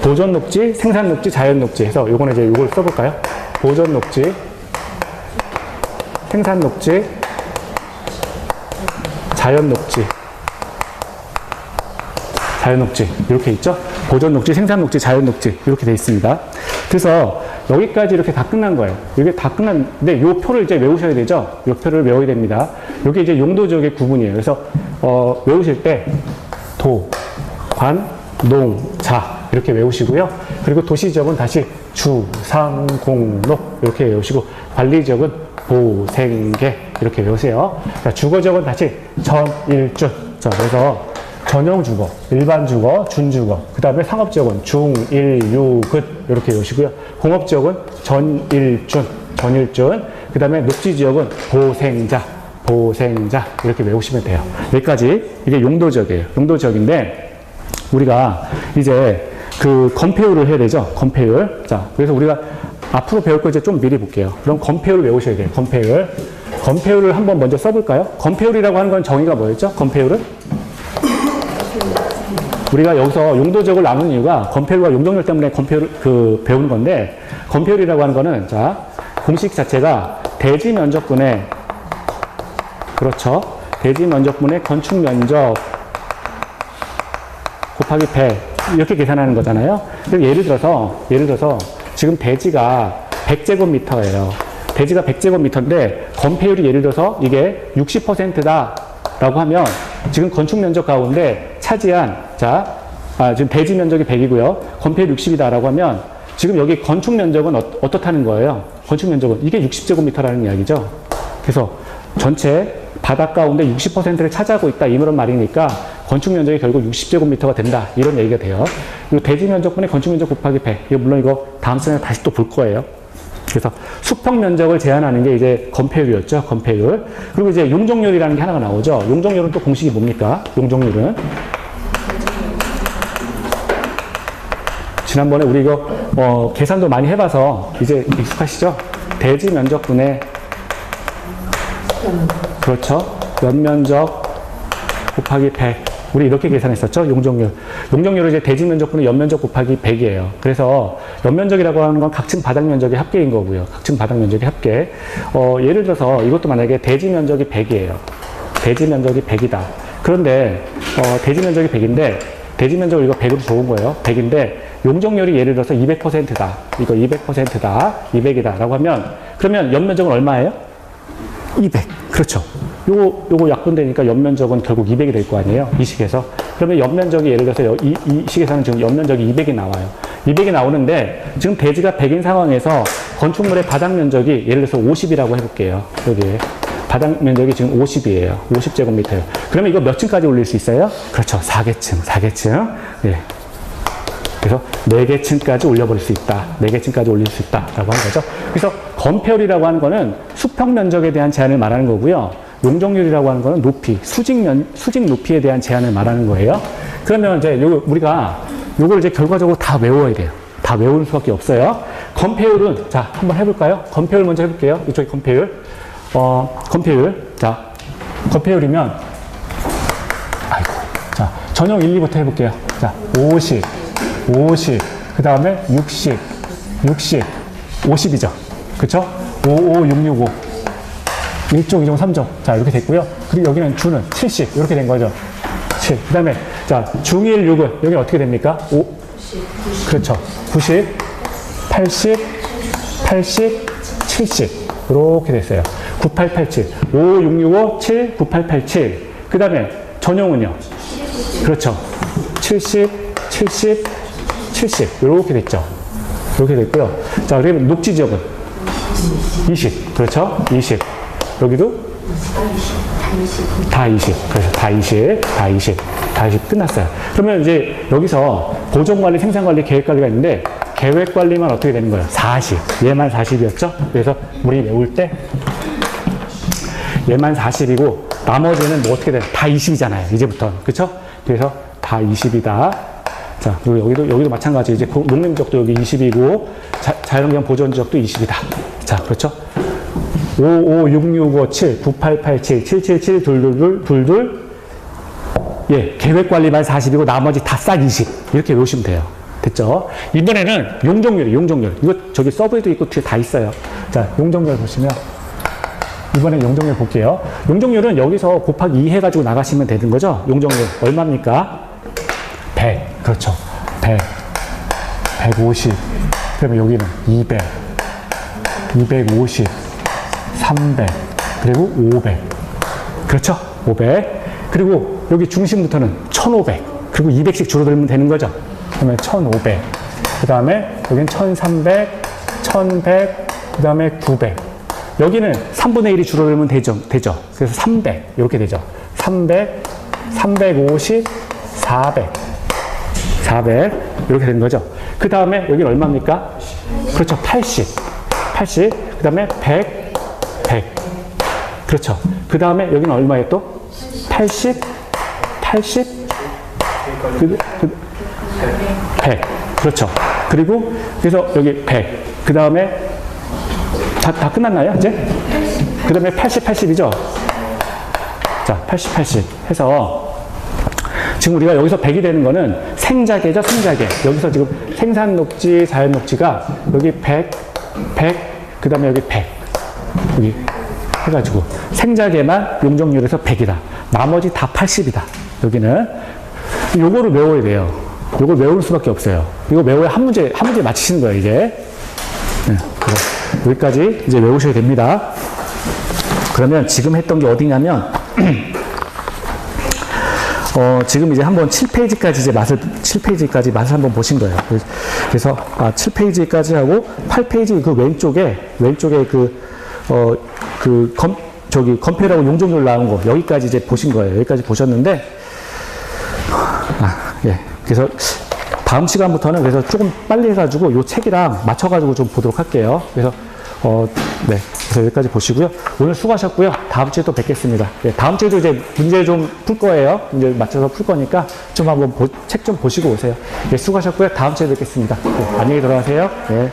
보전녹지, 생산녹지, 자연녹지 해서 요거는 이제 요걸 써볼까요? 보전녹지, 생산녹지, 자연녹지 이렇게 있죠. 보전녹지, 생산녹지, 자연녹지 이렇게 돼 있습니다. 그래서 여기까지 이렇게 다 끝난 거예요. 이게 다 끝났는데 요 표를 이제 외우셔야 되죠. 요 표를 외워야 됩니다. 이게 이제 용도지역의 구분이에요. 그래서 외우실 때 도, 관, 농, 자 이렇게 외우시고요. 그리고 도시지역은 다시 주, 상, 공, 녹 이렇게 외우시고 관리지역은 보, 생, 계 이렇게 외우세요. 자, 주거지역은 다시 전, 일, 준. 자, 그래서 전용주거, 일반주거, 준주거, 그 다음에 상업지역은 중, 일, 유, 근 이렇게 외우시고요. 공업지역은 전일준, 그 다음에 녹지지역은 보생자 이렇게 외우시면 돼요. 여기까지 이게 용도지역이에요. 용도지역인데 우리가 이제 그 건폐율을 해야 되죠. 건폐율. 자, 그래서 우리가 앞으로 배울 거 이제 좀 미리 볼게요. 그럼 건폐율을 외우셔야 돼요. 건폐율을 한번 먼저 써볼까요? 건폐율이라고 하는 건 정의가 뭐였죠? 건폐율은? 우리가 여기서 용도지역을 나누는 이유가 건폐율과 용적률 때문에 건폐율 배우는 건데 건폐율이라고 하는 거는 자 공식 자체가 대지 면적분의, 그렇죠. 대지 면적분의 건축 면적 곱하기 100 이렇게 계산하는 거잖아요. 그럼 예를 들어서 지금 대지가 100제곱미터예요. 대지가 100제곱미터인데 건폐율이 예를 들어서 이게 60%다 라고 하면 지금 건축 면적 가운데 차지한 지금 대지 면적이 100이고요. 건폐율 60이다 라고 하면 지금 여기 건축 면적은 어떻다는 거예요? 건축 면적은 이게 60제곱미터라는 이야기죠. 그래서 전체 바닥 가운데 60%를 차지하고 있다 이런 말이니까 건축 면적이 결국 60제곱미터가 된다 이런 얘기가 돼요. 그리고 대지 면적분의 건축 면적 곱하기 100. 이거 물론 이거 다음 시간에 다시 또 볼 거예요. 그래서 수평 면적을 제한하는 게 이제 건폐율이었죠. 건폐율. 그리고 이제 용적률이라는 게 하나가 나오죠. 용적률은 또 공식이 뭡니까? 용적률은 지난번에 우리 이거 계산도 많이 해봐서 이제 익숙하시죠? 대지 면적분의 그렇죠. 연면적 곱하기 100. 우리 이렇게 계산했었죠? 용적률. 용적률은 이제 대지 면적분의 연면적 곱하기 100이에요. 그래서 연면적이라고 하는 건 각층 바닥 면적의 합계인 거고요. 각층 바닥 면적의 합계. 예를 들어서 이것도 만약에 대지 면적이 100이에요. 대지 면적이 100이다. 그런데 대지 면적이 100인데 대지 면적을 이거 100으로 좋은 거예요. 100인데 용적률이 예를 들어서 200%다. 이거 200%다. 200이다. 라고 하면 그러면 연면적은 얼마예요? 200. 그렇죠. 요거 약분되니까 연면적은 결국 200이 될 거 아니에요? 이 식에서. 그러면 연면적이 예를 들어서 이 식에서는 지금 연면적이 200이 나와요. 200이 나오는데 지금 대지가 100인 상황에서 건축물의 바닥 면적이 예를 들어서 50이라고 해볼게요. 여기 바닥 면적이 지금 50이에요. 50제곱미터예요. 그러면 이거 몇 층까지 올릴 수 있어요? 그렇죠. 4개층. 예. 그래서 4개층까지 올려버릴 수 있다. 4개층까지 올릴 수 있다. 라고 하는 거죠. 그래서 건폐율이라고 하는 거는 수평 면적에 대한 제한을 말하는 거고요. 용적률이라고 하는 거는 높이, 수직 높이에 대한 제한을 말하는 거예요. 그러면 이제 우리가 요걸 이제 결과적으로 다 외워야 돼요. 다 외우는 수밖에 없어요. 건폐율은, 자, 한번 해볼까요? 건폐율 먼저 해볼게요. 이쪽에 건폐율. 건폐율. 자, 건폐율이면, 자, 전용 1, 2부터 해볼게요. 자, 50, 그 다음에 60, 50이죠. 그쵸? 55, 665. 1종, 2종, 3종. 자, 이렇게 됐고요. 그리고 여기는 주는 70. 이렇게 된 거죠. 7. 그 다음에, 자, 중일, 6은, 여기는 어떻게 됩니까? 5. 그렇죠. 90, 80, 70. 이렇게 됐어요. 9887. 5, 6, 6, 5, 7, 9887. 그 다음에, 전용은요? 그렇죠. 70. 이렇게 됐죠. 이렇게 됐고요. 자, 그러면 녹지 지역은? 20. 그렇죠. 20. 여기도? 다 20. 그래서 다 20 끝났어요. 그러면 이제 여기서 보존관리, 생산관리, 계획관리가 있는데 계획관리만 어떻게 되는 거예요? 40. 얘만 40이었죠? 그래서 우리 외울 때 얘만 40이고 나머지는 뭐 어떻게 돼? 다 20이잖아요. 이제부터. 그쵸? 그래서 다 20이다. 자, 그리고 여기도 마찬가지. 이제 농림지역도 여기 20이고 자연환경 보존지역도 20이다. 자, 그렇죠? 5, 5, 6, 6, 5, 7, 9, 8, 8, 7, 7, 7, 7, 2, 2, 2, 2. 예, 계획관리만 40이고 나머지 다 싹 20. 이렇게 외우시면 돼요. 됐죠? 이번에는 용적률. 이거 저기 서브에도 있고 뒤에 다 있어요. 자, 용적률 보시면 이번에 용적률 볼게요. 용적률은 여기서 곱하기 2 해가지고 나가시면 되는 거죠? 용적률 얼마입니까? 100. 그렇죠. 100. 150. 그러면 여기는 200. 250. 300. 그리고 500. 그렇죠? 500. 그리고 여기 중심부터는 1500. 그리고 200씩 줄어들면 되는 거죠? 그러면 1500. 그 다음에 여기는 1300, 1100, 그 다음에 900. 여기는 3분의 1이 줄어들면 되죠. 그래서 300. 이렇게 되죠. 300, 350, 400. 400. 이렇게 되는 거죠. 그 다음에 여기는 얼마입니까? 그렇죠. 80. 그 다음에 100. 그렇죠. 그 다음에 여기는 얼마예요 또? 80. 100. 그렇죠. 그리고 그래서 여기 100. 그 다음에 다 끝났나요 이제? 그 다음에 80이죠? 자, 80 해서 지금 우리가 여기서 100이 되는 거는 생자계죠, 생자계. 여기서 지금 생산 녹지, 자연 녹지가 여기 100, 그 다음에 여기 100. 여기 해가지고 생자계만 용적률에서 100이다. 나머지 다 80이다. 여기는 요거를 외워야 돼요. 요걸 외울 수밖에 없어요. 이거 외워야 한 문제 맞히시는 거예요, 이제. 네, 여기까지 이제 외우셔야 됩니다. 그러면 지금 했던 게 어디냐면, 지금 이제 한번 7페이지까지 이제 7페이지까지 맛을 한번 보신 거예요. 그래서, 7페이지까지 하고, 8페이지 그 왼쪽에 건폐라고 용적률 나온 거, 여기까지 이제 보신 거예요. 여기까지 보셨는데, 예. 그래서 다음 시간부터는 그래서 조금 빨리 해가지고 요 책이랑 맞춰가지고 좀 보도록 할게요. 그래서, 네. 그래서 여기까지 보시고요. 오늘 수고하셨고요. 다음 주에 또 뵙겠습니다. 예, 다음 주에도 이제 문제 좀 풀 거예요. 문제 맞춰서 풀 거니까 좀 한번 책 좀 보시고 오세요. 예, 수고하셨고요. 다음 주에 뵙겠습니다. 예, 안녕히 들어가세요. 예.